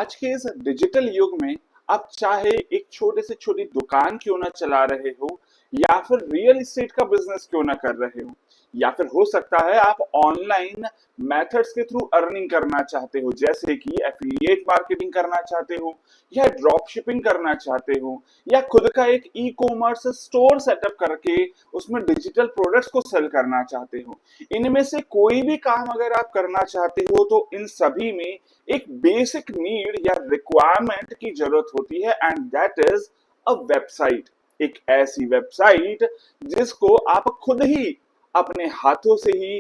आज के इस डिजिटल युग में आप चाहे एक छोटे से छोटी दुकान क्यों ना चला रहे हो या फिर रियल एस्टेट का बिजनेस क्यों ना कर रहे हो या फिर हो सकता है आप ऑनलाइन मेथड्स के थ्रू अर्निंग करना चाहते हो, जैसे कि एफिलिएट मार्केटिंग करना चाहते हो या ड्रॉप शिपिंग करना चाहते हो या खुद का एक ई कॉमर्स स्टोर सेटअप करके उसमें डिजिटल प्रोडक्ट्स को सेल करना चाहते हो। इनमें से कोई भी काम अगर आप करना चाहते हो तो इन सभी में एक बेसिक नीड या रिक्वायरमेंट की जरूरत होती है, and that is a website. एक ऐसी वेबसाइट जिसको आप खुद ही अपने हाथों से ही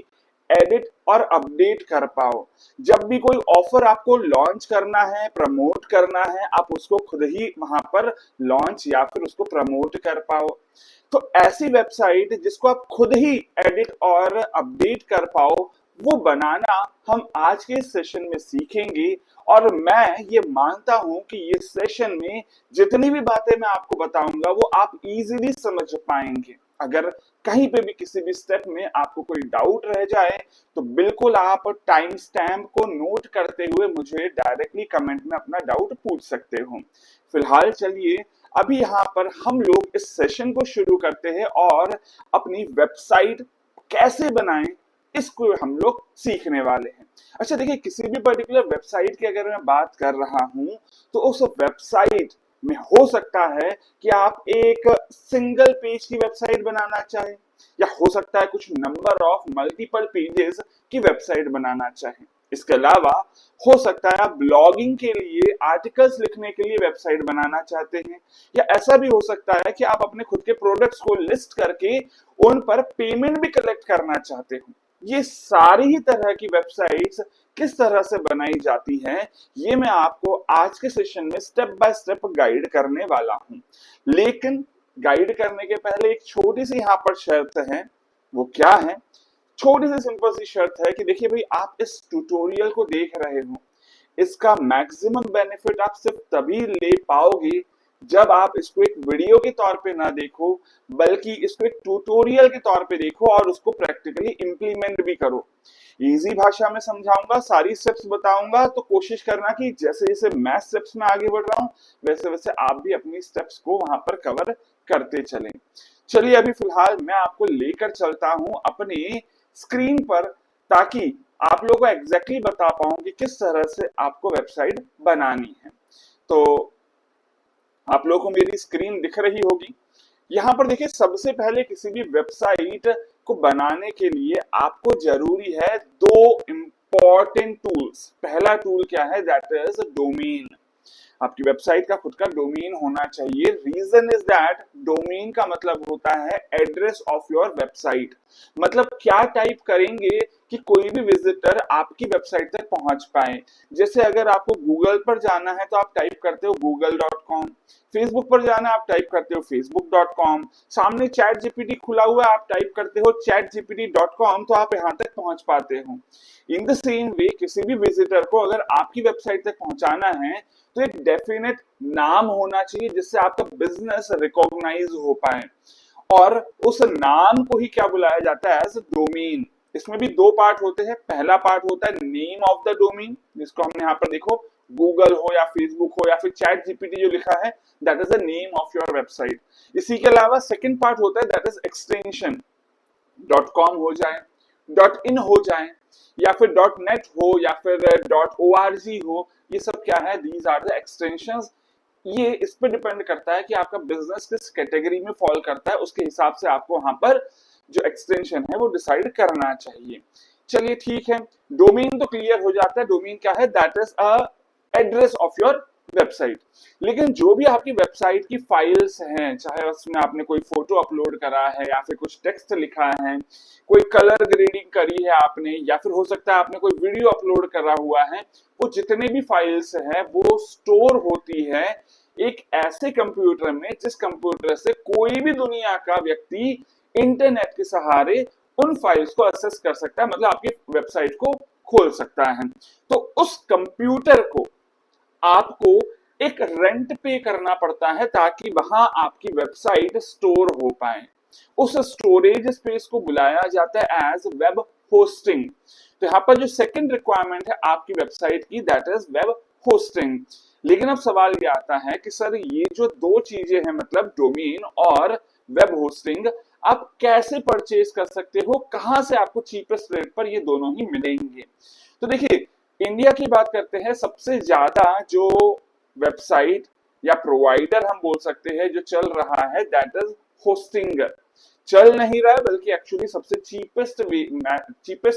एडिट और अपडेट कर पाओ। जब भी कोई ऑफर आपको लॉन्च करना है, प्रमोट करना है, आप उसको खुद ही वहां पर लॉन्च या फिर उसको प्रमोट कर पाओ। तो ऐसी वेबसाइट जिसको आप खुद ही एडिट और अपडेट कर पाओ, वो बनाना हम आज के सेशन में सीखेंगे। और मैं ये मानता हूं कि ये सेशन में जितनी भी बातें मैं आपको बताऊंगा वो आप इजीली समझ पाएंगे। अगर कहीं पे भी किसी भी स्टेप में आपको कोई डाउट रह जाए तो बिल्कुल आप टाइम स्टैम्प को नोट करते हुए मुझे डायरेक्टली कमेंट में अपना डाउट पूछ सकते हो। फिलहाल चलिए अभी यहाँ पर हम लोग इस सेशन को शुरू करते हैं और अपनी वेबसाइट कैसे बनाएं इसको हम लोग सीखने वाले हैं। अच्छा देखिए, किसी भी पर्टिकुलर वेबसाइट की अगर मैं बात कर रहा हूं तो उस वेबसाइट में हो सकता है कि आप एक सिंगल पेज की वेबसाइट बनाना चाहें या हो सकता है कुछ नंबर ऑफ मल्टीपल पेजेस की वेबसाइट बनाना चाहें। इसके अलावा हो सकता है आप ब्लॉगिंग के लिए, आर्टिकल्स लिखने के लिए वेबसाइट बनाना चाहते हैं, या ऐसा भी हो सकता है कि आप अपने खुद के प्रोडक्ट्स को लिस्ट करके उन पर पेमेंट भी कलेक्ट करना चाहते हो। ये सारी ही तरह की वेबसाइट्स किस तरह से बनाई जाती हैं, ये मैं आपको आज के सेशन में स्टेप बाय स्टेप गाइड करने वाला हूं। लेकिन गाइड करने के पहले एक छोटी सी यहाँ पर शर्त है। वो क्या है? छोटी सी सिंपल सी शर्त है कि देखिए भाई, आप इस ट्यूटोरियल को देख रहे हो, इसका मैक्सिमम बेनिफिट आप सिर्फ तभी ले पाओगे जब आप इसको एक वीडियो के तौर पे ना देखो, बल्कि इसको एक ट्यूटोरियल के तौर पे देखो और उसको प्रैक्टिकली इंप्लीमेंट भी करो। इजी भाषा में समझाऊंगा, सारी स्टेप्स बताऊंगा, तो कोशिश करना कि जैसे जैसे मैं स्टेप्स में आगे बढ़ रहा हूं वैसे वैसे आप भी अपनी स्टेप्स को वहां पर कवर करते चलें। चलिए अभी फिलहाल मैं आपको लेकर चलता हूं अपनी स्क्रीन पर, ताकि आप लोगों को एग्जैक्टली बता पाऊं कि किस तरह से आपको वेबसाइट बनानी है। तो आप लोगों को मेरी स्क्रीन दिख रही होगी। यहाँ पर देखिए, सबसे पहले किसी भी वेबसाइट को बनाने के लिए आपको जरूरी है दो इंपॉर्टेंट टूल्स। पहला टूल क्या है? That is domain. आपकी वेबसाइट का खुद का डोमेन होना चाहिए। रीजन इज दैट डोमेन का मतलब होता है एड्रेस ऑफ योर वेबसाइट। मतलब क्या टाइप करेंगे कि कोई भी विजिटर आपकी वेबसाइट तक पहुंच पाए। जैसे अगर आपको गूगल पर जाना है तो आप टाइप करते हो google.com, फेसबुक पर जाना है आप टाइप करते हो facebook.com, सामने चैट जीपीटी खुला हुआ है आप टाइप करते हो chatgpt.com, तो आप यहां तक पहुंच पाते हो। इन द सेम वे किसी भी विजिटर को अगर आपकी वेबसाइट तक पहुंचाना है तो एक डेफिनेट नाम होना चाहिए जिससे आपका बिजनेस रिकॉग्नाइज हो पाए, और उस नाम को ही क्या बुलाया जाता है? As domain. इसमें भी दो पार्ट होते हैं। पहला पार्ट होता है नेम ऑफ द डोमेन, जिसको हमने यहाँ पर देखो गूगल हो या फेसबुक हो या फिर चैट जीपीटी जो लिखा है, that is the name of your website. इसी के अलावा सेकंड पार्ट होता है दैट इज एक्सटेंशन। .com हो जाए, .in हो जाए, या फिर .net हो या फिर .org हो, ये सब क्या है? These are the extensions. ये इस पे डिपेंड करता है कि आपका बिजनेस किस कैटेगरी में फॉल करता है, उसके हिसाब से आपको वहां पर जो एक्सटेंशन है वो डिसाइड करना चाहिए। चलिए ठीक है, डोमेन तो क्लियर हो जाता है। डोमेन क्या है? That is a address of your website. लेकिन जो भी आपकी वेबसाइट की फाइल्स हैं, चाहे उसमें आपने कोई फोटो अपलोड करा है या फिर कुछ टेक्स्ट लिखा है, कोई कलर ग्रेडिंग करी है आपने, या फिर हो सकता है आपने कोई वीडियो अपलोड करा हुआ है, वो जितने भी फाइल्स हैं वो स्टोर होती है एक ऐसे कंप्यूटर में जिस कंप्यूटर से कोई भी दुनिया का व्यक्ति इंटरनेट के सहारे उन फाइल्स को एक्सेस कर सकता है, मतलब आपकी वेबसाइट को खोल सकता है। तो उस कंप्यूटर को आपको एक रेंट पे करना पड़ता है ताकि वहां आपकी वेबसाइट स्टोर हो पाए। उस स्टोरेज स्पेस को बुलाया जाता है एज वेब होस्टिंग। तो यहाँ पर जो सेकंड रिक्वायरमेंट है आपकी वेबसाइट की, दैट इज वेब होस्टिंग। लेकिन अब सवाल ये आता है कि सर ये जो दो चीजें हैं मतलब डोमेन और वेब होस्टिंग, आप कैसे परचेज कर सकते हो, कहां से आपको चीपेस्ट रेट पर ये दोनों ही मिलेंगे। तो देखिए इंडिया की बात करते हैं, सबसे ज्यादा जो वेबसाइट या प्रोवाइडर हम बोल सकते हैं जो चल रहा है दैट इज होस्टिंगर। चल नहीं रहा है बल्कि एक्चुअली सबसे चीपेस्ट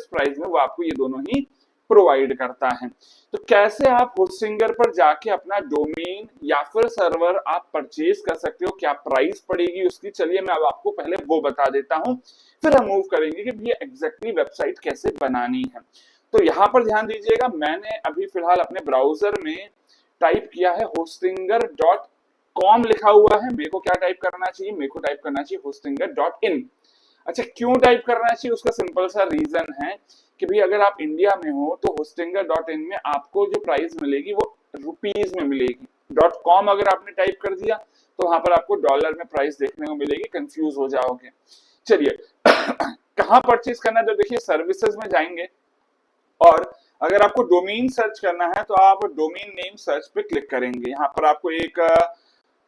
प्राइस में वो आपको ये दोनों ही प्रोवाइड करता है। तो कैसे आप होस्टिंगर पर जाके अपना डोमेन या फिर सर्वर आप परचेज कर सकते हो, क्या प्राइस पड़ेगी उसकी, चलिए मैं अब आपको पहले वो बता देता हूं, फिर हम मूव करेंगे कि भैया एग्जैक्टली वेबसाइट कैसे बनानी है। तो यहाँ पर ध्यान दीजिएगा, मैंने अभी फिलहाल अपने ब्राउजर में टाइप किया है hostinger.com लिखा हुआ है। मेरे को क्या टाइप करना चाहिए, मेरे को टाइप करना चाहिए hostinger.in। अच्छा क्यों टाइप करना चाहिए, उसका सिंपल सा रीजन है कि भाई अगर आप इंडिया में हो तो hostinger.in में आपको जो प्राइस मिलेगी वो रुपीज में मिलेगी। .com अगर आपने टाइप कर दिया तो वहां पर आपको डॉलर में प्राइस देखने को मिलेगी, कंफ्यूज हो जाओगे। चलिए कहाँ परचेज करना है, तो देखिए सर्विसेज में जाएंगे और अगर आपको डोमेन सर्च करना है तो आप डोमेन नेम सर्च पे क्लिक करेंगे। यहाँ पर आपको एक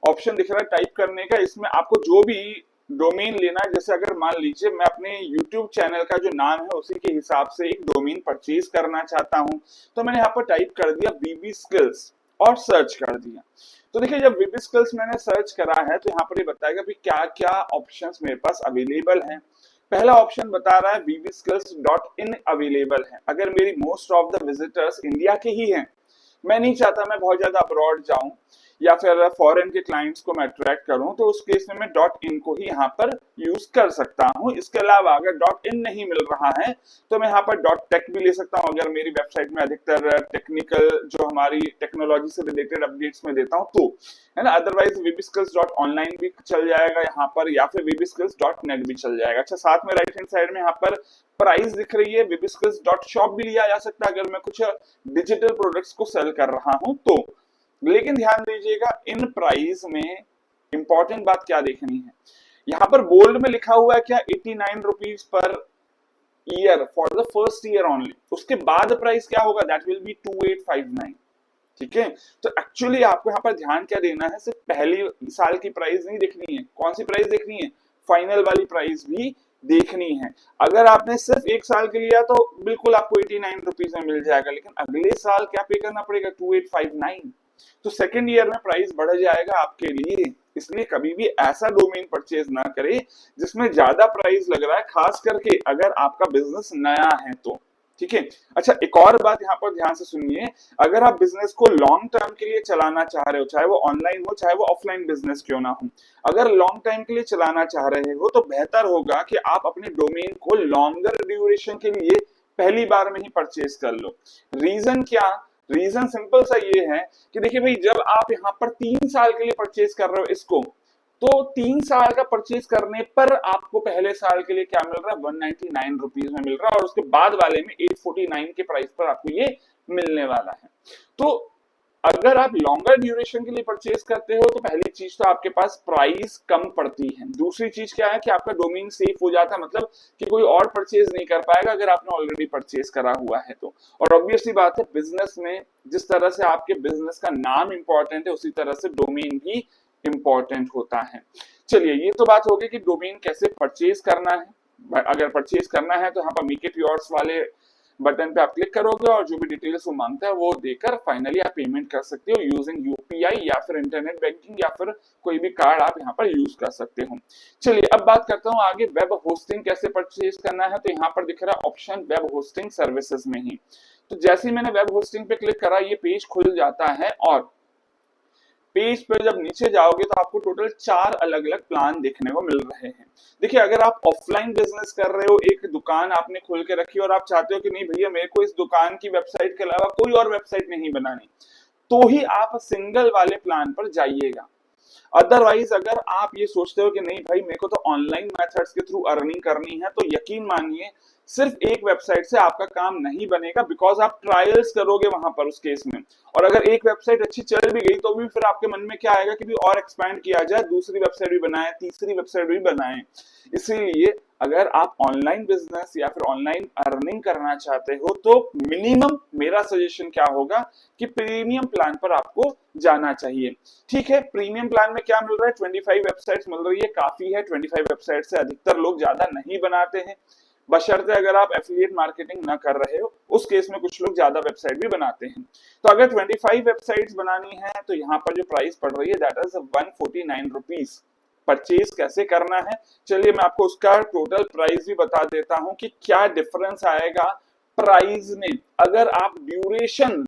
ऑप्शन दिख रहा है टाइप करने का, इसमें आपको जो भी डोमेन लेना है, जैसे अगर मान लीजिए मैं अपने YouTube चैनल का जो नाम है उसी के हिसाब से एक डोमेन परचेज करना चाहता हूं, तो मैंने यहाँ पर टाइप कर दिया VB Skills और सर्च कर दिया। तो देखिए जब VB Skills मैंने सर्च करा है तो यहाँ पर ये बताएगा भी क्या क्या ऑप्शंस मेरे पास अवेलेबल हैं। पहला ऑप्शन बता रहा है bbskills.in अवेलेबल है। अगर मेरी most of the visitors India के ही हैं, मैं नहीं चाहता मैं बहुत ज्यादा अब्रॉड जाऊं या फिर फॉरेन के क्लाइंट्स को मैं अट्रैक्ट करूं, तो उस केस में मैं .in को ही यहाँ पर यूज कर सकता हूं। इसके अलावा अगर .in नहीं मिल रहा है तो मैं यहाँ पर .tech भी ले सकता हूं, अगर मेरी वेबसाइट में अधिकतर टेक्निकल जो हमारी टेक्नोलॉजी से रिलेटेड अपडेट्स में देता हूं तो, है ना। अदरवाइज bbskills.online भी चल जाएगा यहाँ पर, या फिर bbskills.net भी चल जाएगा। अच्छा साथ में राइट हैंड साइड में यहाँ पर प्राइस दिख रही है, bbskills.shop भी लिया जा सकता है अगर मैं कुछ डिजिटल प्रोडक्ट्स को सेल कर रहा हूं तो। लेकिन ध्यान दीजिएगा इन प्राइस में इंपॉर्टेंट बात क्या देखनी है, यहाँ पर बोल्ड में लिखा हुआ है क्या 89 rupees per year for the first year only, उसके बाद प्राइस क्या होगा दैट विल बी 2859। ठीक है, तो एक्चुअली आपको यहाँ पर ध्यान क्या देना है, सिर्फ पहली साल की प्राइस नहीं देखनी है। कौन सी प्राइस देखनी है, फाइनल वाली प्राइस भी देखनी है। अगर आपने सिर्फ एक साल के लिया तो बिल्कुल आपको 89 रुपीज में मिल जाएगा, लेकिन अगले साल क्या पे करना पड़ेगा 2859। तो सेकेंड ईयर में प्राइस बढ़ जाएगा आपके लिए। इसलिए कभी भी ऐसा डोमेन परचेज ना करें जिसमें ज्यादा प्राइस लग रहा है, खास करके अगर आपका बिजनेस नया है तो। ठीक है, अच्छा एक और बात यहाँ पर ध्यान से सुनिए, अगर आप बिजनेस को लॉन्ग टर्म के लिए चलाना चाह रहे हो, चाहे वो ऑनलाइन हो चाहे वो ऑफलाइन बिजनेस क्यों ना हो, अगर लॉन्ग टाइम के लिए चलाना चाह रहे हो तो बेहतर होगा कि आप अपने डोमेन को लॉन्गर ड्यूरेशन के लिए पहली बार में ही परचेज कर लो। रीजन क्या, रीजन सिंपल सा ये है कि देखिए भाई जब आप यहाँ पर 3 साल के लिए परचेज कर रहे हो इसको, तो 3 साल का परचेज करने पर आपको पहले साल के लिए क्या मिल रहा है 199 रुपीज में मिल रहा है, और उसके बाद वाले में 849 के प्राइस पर आपको ये मिलने वाला है। तो अगर आप लॉन्गर ड्यूरेशन के लिए परचेज करते हो तो पहली चीज तो आपके पास प्राइस कम पड़ती है, दूसरी चीज क्या है कि आपका डोमेन सेफ हो जाता है, मतलब कि कोई और परचेज नहीं कर पाएगा अगर आपने ऑलरेडी परचेज करा हुआ है तो। और ऑब्वियसली बात है बिजनेस में जिस तरह से आपके बिजनेस का नाम इंपॉर्टेंट है उसी तरह से डोमेन भी इंपॉर्टेंट होता है। चलिए ये तो बात होगी कि डोमेन कैसे परचेज करना है। अगर परचेज करना है तो यहाँ पर मेक इट योर्स वाले बटन पे आप क्लिक करोगे और जो भी डिटेल्स वो मांगता है वो देकर फाइनली आप पेमेंट कर सकते हो यूजिंग यूपीआई या फिर इंटरनेट बैंकिंग या फिर कोई भी कार्ड आप यहाँ पर यूज कर सकते हो। चलिए अब बात करता हूँ आगे वेब होस्टिंग कैसे परचेज करना है। तो यहाँ पर दिख रहा है ऑप्शन वेब होस्टिंग सर्विसेज में ही। तो जैसे ही मैंने वेब होस्टिंग पे क्लिक करा ये पेज खुल जाता है, और पेज पे जब नीचे जाओगे तो आपको टोटल 4 अलग अलग प्लान देखने को मिल रहे हैं। देखिए अगर आप ऑफलाइन बिजनेस कर रहे हो, एक दुकान आपने खोल के रखी और आप चाहते हो कि नहीं भैया मेरे को इस दुकान की वेबसाइट के अलावा कोई और वेबसाइट नहीं बनानी, तो ही आप सिंगल वाले प्लान पर जाइएगा। अदरवाइज अगर आप ये सोचते हो कि नहीं भाई मेरे को तो ऑनलाइन मेथड्स के थ्रू अर्निंग करनी है, तो यकीन मानिए सिर्फ एक वेबसाइट से आपका काम नहीं बनेगा, बिकॉज आप ट्रायल्स करोगे वहां पर उस केस में। और अगर एक वेबसाइट अच्छी चल भी गई तो भी फिर आपके मन में क्या आएगा कि भी और एक्सपैंड किया जाए, दूसरी वेबसाइट भी बनाए, तीसरी वेबसाइट भी बनाए। इसीलिए अगर आप ऑनलाइन बिजनेस या फिर ऑनलाइन अर्निंग करना चाहते हो तो मिनिमम मेरा सजेशन क्या होगा कि प्रीमियम प्लान पर आपको जाना चाहिए। ठीक है, प्रीमियम प्लान में क्या मिल रहा है, 25 वेबसाइट्स मिल रही है, काफी है। 25 वेबसाइट से अधिकतर लोग ज्यादा नहीं बनाते हैं, बशर्ते अगर आप एफिलिएट मार्केटिंग ना कर रहे हो, उस केस में कुछ लोग ज्यादा वेबसाइट भी बनाते हैं। तो अगर 25 वेबसाइट्स बनानी है तो यहाँ पर जो प्राइस पड़ रही है दैट इज 149 रुपीज। परचेज कैसे करना है, चलिए मैं आपको उसका टोटल प्राइस भी बता देता हूं कि क्या डिफरेंस आएगा प्राइस में अगर आप ड्यूरेशन,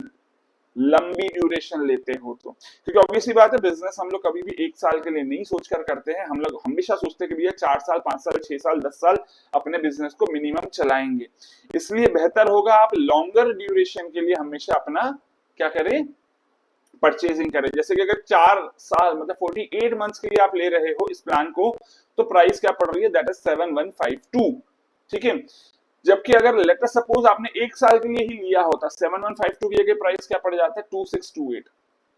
लंबी ड्यूरेशन लेते हो तो। क्योंकि ऑब्वियसली बात है, बिजनेस हम लोग कभी भी 1 साल के लिए नहीं सोचकर करते हैं, हम लोग हमेशा सोचते हैं कि भैया 4 साल 5 साल 6 साल 10 साल अपने बिजनेस को मिनिमम चलाएंगे। इसलिए बेहतर होगा आप लॉन्गर ड्यूरेशन के लिए हमेशा अपना क्या करें, परचेजिंग करें। जैसे कि अगर 4 साल मतलब 48 मंथ्स के लिए आप ले रहे हो इस प्लान को, तो प्राइस क्या पड़ रही है, दैट इज 7152। ठीक है, जबकि अगर लेटर सपोज आपने 1 साल के लिए ही लिया होता, 7152 की जगह प्राइस क्या पड़ जाता है, 2628।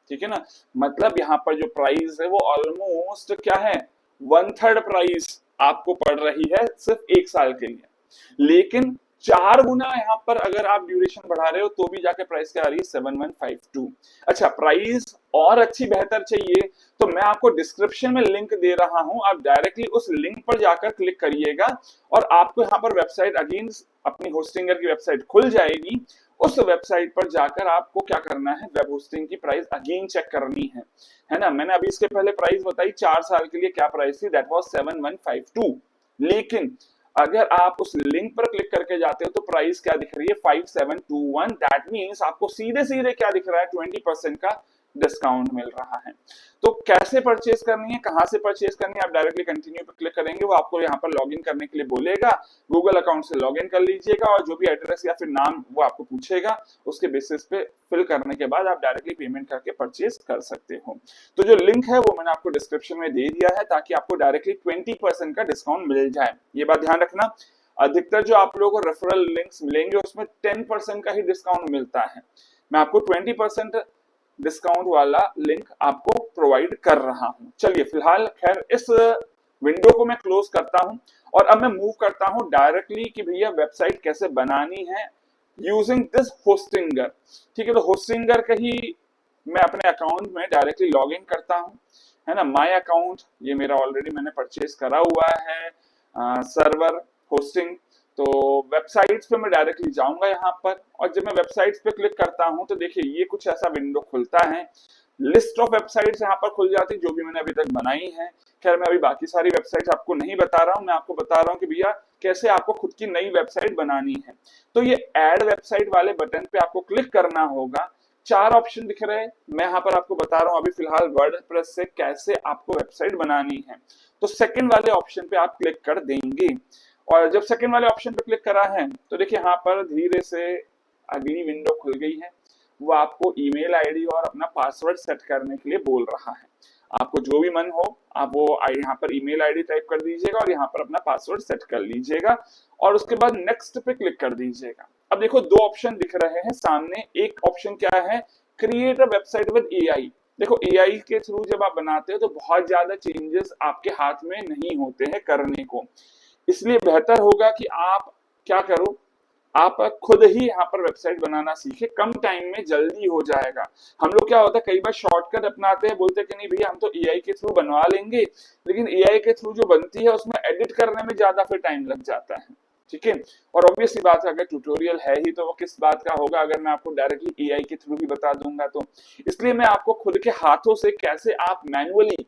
ठीक है ना, मतलब यहाँ पर जो प्राइस है वो ऑलमोस्ट क्या है, 1/3 प्राइस आपको पड़ रही है सिर्फ 1 साल के लिए। लेकिन 4 गुना यहाँ पर अगर आप ड्यूरेशन बढ़ा रहे हो तो भी जाके प्राइस क्या आ रही है, 7152। अच्छा, प्राइस और अच्छी बेहतर चाहिए तो मैं आपको डिस्क्रिप्शन में लिंक दे रहा हूं, आप डायरेक्टली उस लिंक पर जाकर क्लिक करिएगा और आपको यहाँ पर वेबसाइट अगेन अपनी होस्टिंगर की वेबसाइट खुल जाएगी। उस वेबसाइट पर जाकर आपको क्या करना है, वेब होस्टिंग की प्राइस अगेन चेक करनी है ना। मैंने अभी इसके पहले प्राइस बताई 4 साल के लिए क्या प्राइस थी, दैट वाज 7152। लेकिन अगर आप उस लिंक पर क्लिक करके जाते हो तो प्राइस क्या दिख रही है, 5721। दैट मीन्स आपको सीधे सीधे क्या दिख रहा है, 20% का डिस्काउंट मिल रहा है। तो कैसे परचेज करनी है, कहां से परचेज करनी है, आप डायरेक्टली कंटिन्यू पे क्लिक करेंगे, वो आपको यहाँ पर लॉगिन करने के लिए बोलेगा, गूगल अकाउंट से लॉगिन कर लीजिएगा और जो भी एड्रेस या फिर नाम वो आपको पूछेगा, उसके बेसिस पे फिल करने के बाद आप डायरेक्टली पेमेंट करके परचेज कर सकते हो। तो जो लिंक है वो मैंने आपको डिस्क्रिप्शन में दे दिया है ताकि आपको डायरेक्टली 20% का डिस्काउंट मिल जाए। ये बात ध्यान रखना, अधिकतर जो आप लोगों को रेफरल लिंक्स मिलेंगे उसमें 10% का ही डिस्काउंट मिलता है, मैं आपको 20% डिस्काउंट वाला लिंक आपको प्रोवाइड कर रहा हूं। चलिए फिलहाल खैर इस विंडो को मैं क्लोज करता हूं और अब मैं मूव करता हूं डायरेक्टली कि भैया वेबसाइट कैसे बनानी है यूजिंग दिस होस्टिंगर। ठीक है, तो होस्टिंगर का ही मैं अपने अकाउंट में डायरेक्टली लॉग इन करता हूं, है ना। माय अकाउंट ये मेरा ऑलरेडी मैंने परचेज करा हुआ है, सर्वर होस्टिंग। तो वेबसाइट्स पे मैं डायरेक्टली जाऊंगा यहाँ पर और जब मैं वेबसाइट्स पे क्लिक करता हूं तो देखिए ये कुछ ऐसा विंडो खुलता है, लिस्ट ऑफ वेबसाइट्स यहाँ पर खुल जाती है जो भी मैंने अभी तक बनाई है। खैर मैं अभी बाकी सारी वेबसाइट्स आपको नहीं बता रहा हूँ, मैं आपको बता रहा हूँ कि भैया कैसे आपको खुद की नई वेबसाइट बनानी है। तो ये ऐड वेबसाइट वाले बटन पे आपको क्लिक करना होगा, 4 ऑप्शन दिख रहे हैं, मैं यहाँ पर आपको बता रहा हूँ अभी फिलहाल वर्डप्रेस से कैसे आपको वेबसाइट बनानी है। तो सेकंड वाले ऑप्शन पे आप क्लिक कर देंगे और जब सेकंड वाले ऑप्शन पे क्लिक करा है तो देखिए यहाँ पर धीरे से अगली विंडो खुल गई है, वो आपको ईमेल आईडी और अपना पासवर्ड सेट करने के लिए बोल रहा है। आपको जो भी मन हो आप वो यहाँ पर ईमेल आईडी टाइप कर दीजिएगा और यहाँ पर अपना पासवर्ड सेट कर लीजिएगा और उसके बाद नेक्स्ट पे क्लिक कर दीजिएगा। अब देखो 2 ऑप्शन दिख रहे हैं सामने, एक ऑप्शन क्या है, create a website with AI. देखो एआई के थ्रू जब आप बनाते हो तो बहुत ज्यादा चेंजेस आपके हाथ में नहीं होते हैं करने को, इसलिए बेहतर होगा कि आप क्या करो, आप खुद ही यहाँ पर वेबसाइट बनाना सीखे, कम टाइम में जल्दी हो जाएगा। हम लोग क्या होता है कई बार शॉर्टकट अपनाते हैं, बोलते हैं कि नहीं भैया हम तो एआई के थ्रू बनवा लेंगे, लेकिन एआई के थ्रू जो बनती है उसमें एडिट करने में ज्यादा फिर टाइम लग जाता है। ठीक है, और ऑब्वियसली बात है अगर ट्यूटोरियल है ही तो वो किस बात का होगा अगर मैं आपको डायरेक्टली एआई के थ्रू ही बता दूंगा तो। इसलिए मैं आपको खुद के हाथों से कैसे आप मैनुअली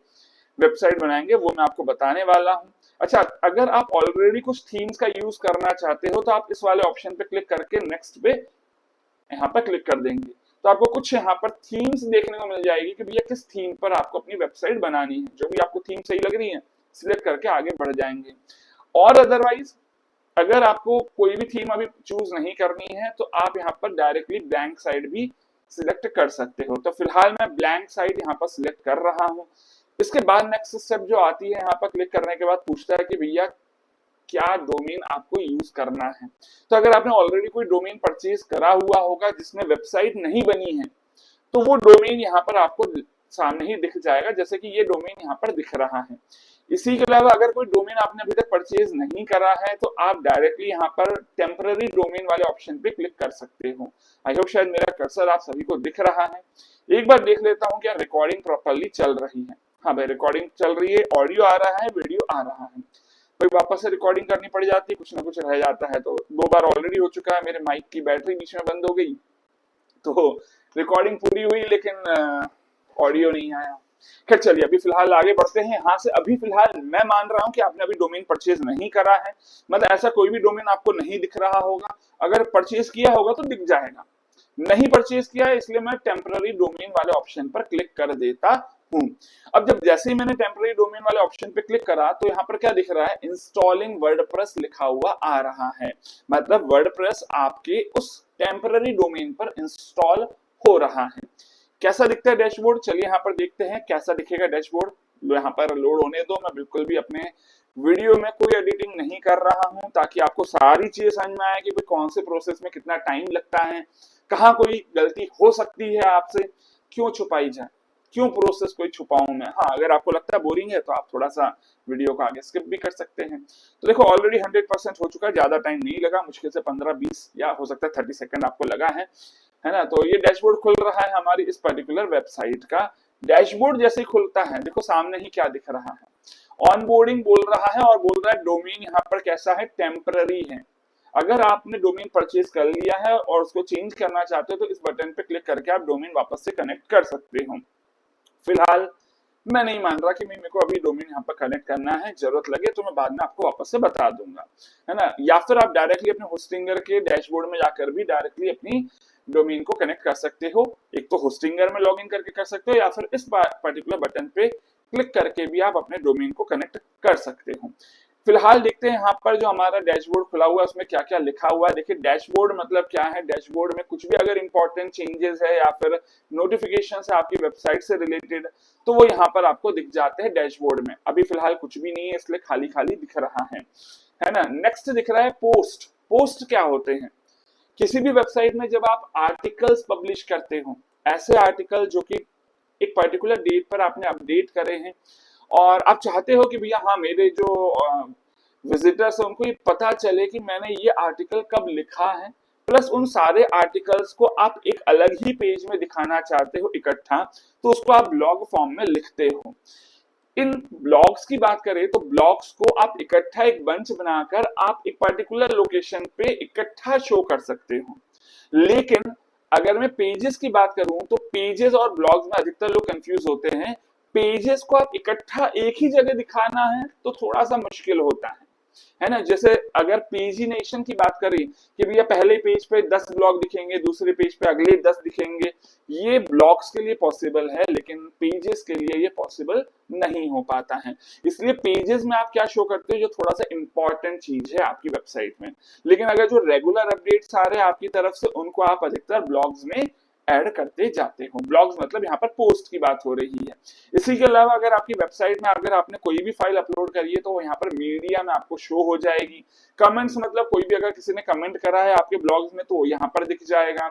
वेबसाइट बनाएंगे वो मैं आपको बताने वाला हूं। अच्छा, अगर आप ऑलरेडी कुछ थीम्स का यूज करना चाहते हो तो आप इस वाले ऑप्शन पे क्लिक करके नेक्स्ट पे यहाँ पर क्लिक कर देंगे तो आपको कुछ यहाँ पर थीम्स देखने को मिल जाएगी कि भैया किस थीम पर आपको अपनी वेबसाइट बनानी है। जो भी आपको थीम सही लग रही है सिलेक्ट करके आगे बढ़ जाएंगे। और अदरवाइज अगर आपको कोई भी थीम अभी चूज नहीं करनी है तो आप यहाँ पर डायरेक्टली ब्लैंक साइड भी सिलेक्ट कर सकते हो। तो फिलहाल मैं ब्लैंक साइड यहाँ पर सिलेक्ट कर रहा हूँ। इसके बाद नेक्स्ट स्टेप जो आती है, यहाँ पर क्लिक करने के बाद पूछता है कि भैया क्या डोमेन आपको यूज करना है। तो अगर आपने ऑलरेडी कोई डोमेन परचेज करा हुआ होगा जिसमें वेबसाइट नहीं बनी है तो वो डोमेन यहाँ पर आपको सामने ही दिख जाएगा, जैसे कि ये डोमेन यहाँ पर दिख रहा है। इसी के अलावा अगर कोई डोमेन आपने अभी तक परचेज नहीं करा है तो आप डायरेक्टली यहाँ पर टेम्पररी डोमेन वाले ऑप्शन पे क्लिक कर सकते हो। आई होप शायद मेरा कर्सर आप सभी को दिख रहा है। एक बार देख लेता हूँ क्या रिकॉर्डिंग प्रॉपरली चल रही है। हाँ भाई, रिकॉर्डिंग चल रही है, ऑडियो आ रहा है, वीडियो आ रहा है। भाई वापस से रिकॉर्डिंग करनी पड़ जाती है, कुछ ना कुछ रह जाता है। तो 2 बार ऑलरेडी हो चुका है, मेरे माइक की बैटरी बीच में बंद हो गई, तो रिकॉर्डिंग पूरी हुई लेकिन ऑडियो नहीं आया। खैर चलिए अभी फिलहाल आगे बढ़ते हैं। यहाँ से अभी फिलहाल मैं मान रहा हूँ कि आपने अभी डोमेन परचेज नहीं करा है, मतलब ऐसा कोई भी डोमेन आपको नहीं दिख रहा होगा। अगर परचेज किया होगा तो दिख जाएगा, नहीं परचेज किया है इसलिए मैं टेम्पररी डोमेन वाले ऑप्शन पर क्लिक कर देता हूं। अब जब जैसे ही मैंने टेम्पररी डोमेन वाले ऑप्शन पे क्लिक करा तो यहाँ पर क्या दिख रहा है, इंस्टॉलिंग वर्डप्रेस लिखा हुआ आ रहा है। मतलब वर्डप्रेस आपके उस टेम्पररी डोमेन पर इंस्टॉल हो रहा है। कैसा दिखता है डैशबोर्ड, चलिए यहाँ पर देखते हैं कैसा दिखेगा डैशबोर्ड। यहाँ पर लोड होने दो, मैं बिल्कुल भी अपने वीडियो में कोई एडिटिंग नहीं कर रहा हूं ताकि आपको सारी चीजें समझ में आए कि कौन से प्रोसेस में कितना टाइम लगता है, कहाँ कोई गलती हो सकती है आपसे, क्यों छुपाई जाए, क्यों प्रोसेस कोई छुपाऊं मैं। हाँ, अगर आपको लगता है बोरिंग है तो आप थोड़ा सा वीडियो को आगे स्किप भी कर सकते हैं। तो देखो ऑलरेडी 100% हो चुका है, ज्यादा टाइम नहीं लगा, मुश्किल से 15-20 या हो सकता है 30 सेकंड आपको लगा है ना। तो ये डैशबोर्ड खुल रहा है हमारी इस पर्टिकुलर वेबसाइट का। डैशबोर्ड जैसे ही खुलता है देखो सामने ही क्या दिख रहा है, ऑनबोर्डिंग बोल रहा है और बोल रहा है डोमेन यहाँ पर कैसा है, टेम्पररी है। अगर आपने डोमेन परचेज कर लिया है और उसको चेंज करना चाहते हो तो इस बटन पे क्लिक करके आप डोमेन वापस से कनेक्ट कर सकते हो। फिलहाल मैं नहीं मान रहा कि मेरे को अभी डोमेन यहाँ पर कनेक्ट करना है, जरूरत लगे तो मैं बाद में आपको वापस से बता दूंगा, है ना। या फिर आप डायरेक्टली अपने होस्टिंगर के डैशबोर्ड में जाकर भी डायरेक्टली अपनी डोमेन को कनेक्ट कर सकते हो। एक तो होस्टिंगर में लॉगिन करके कर सकते हो या फिर इस पर्टिकुलर बटन पे क्लिक करके भी आप अपने डोमेन को कनेक्ट कर सकते हो। फिलहाल देखते हैं यहाँ पर जो हमारा डैशबोर्ड खुला हुआ है उसमें क्या क्या लिखा हुआ है। देखिए डैशबोर्ड मतलब क्या है, डैशबोर्ड में कुछ भी अगर इंपॉर्टेंट चेंजेस है या फिर नोटिफिकेशन है आपकी वेबसाइट से रिलेटेड तो वो यहाँ पर आपको दिख जाते हैं डैशबोर्ड में। अभी फिलहाल कुछ भी नहीं है इसलिए खाली खाली दिख रहा है ना। नेक्स्ट दिख रहा है पोस्ट। पोस्ट क्या होते हैं, किसी भी वेबसाइट में जब आप आर्टिकल्स पब्लिश करते हो, ऐसे आर्टिकल जो कि एक पर्टिकुलर डेट पर आपने अपडेट करे हैं और आप चाहते हो कि भैया हाँ मेरे जो विजिटर्स है उनको ये पता चले कि मैंने ये आर्टिकल कब लिखा है, प्लस उन सारे आर्टिकल्स को आप एक अलग ही पेज में दिखाना चाहते हो इकट्ठा, तो उसको आप ब्लॉग फॉर्म में लिखते हो। इन ब्लॉग्स की बात करें तो ब्लॉग्स को आप इकट्ठा एक बंच बनाकर आप एक पर्टिकुलर लोकेशन पे इकट्ठा शो कर सकते हो। लेकिन अगर मैं पेजेस की बात करूं तो पेजेस और ब्लॉग्स में अधिकतर लोग कंफ्यूज होते हैं। पेजेस को आप इकट्ठा एक ही जगह दिखाना है तो थोड़ा सा मुश्किल होता है ना। जैसे अगर पेजिनेशन की बात करें कि भैया पहले पेज पे 10 ब्लॉग दिखेंगे, दूसरे पेज पे अगले 10 दिखेंगे, ये ब्लॉग्स के लिए पॉसिबल है लेकिन पेजेस के लिए ये पॉसिबल नहीं हो पाता है। इसलिए पेजेस में आप क्या शो करते हो, जो थोड़ा सा इंपॉर्टेंट चीज है आपकी वेबसाइट में। लेकिन अगर जो रेगुलर अपडेट्स आ रहे हैं आपकी तरफ से उनको आप अधिकतर ब्लॉग्स में ऐड करते जाते हो। ब्लॉग्स मतलब यहाँ पर पोस्ट की बात हो रही है। इसी के अलावा अगर आपकी वेबसाइट में अगर आपने कोई भी फाइल अपलोड करी है तो वो यहाँ पर मीडिया में आपको शो हो जाएगी। कमेंट्स मतलब कोई भी अगर किसी ने कमेंट करा है आपके ब्लॉग्स में तो यहाँ पर दिख जाएगा।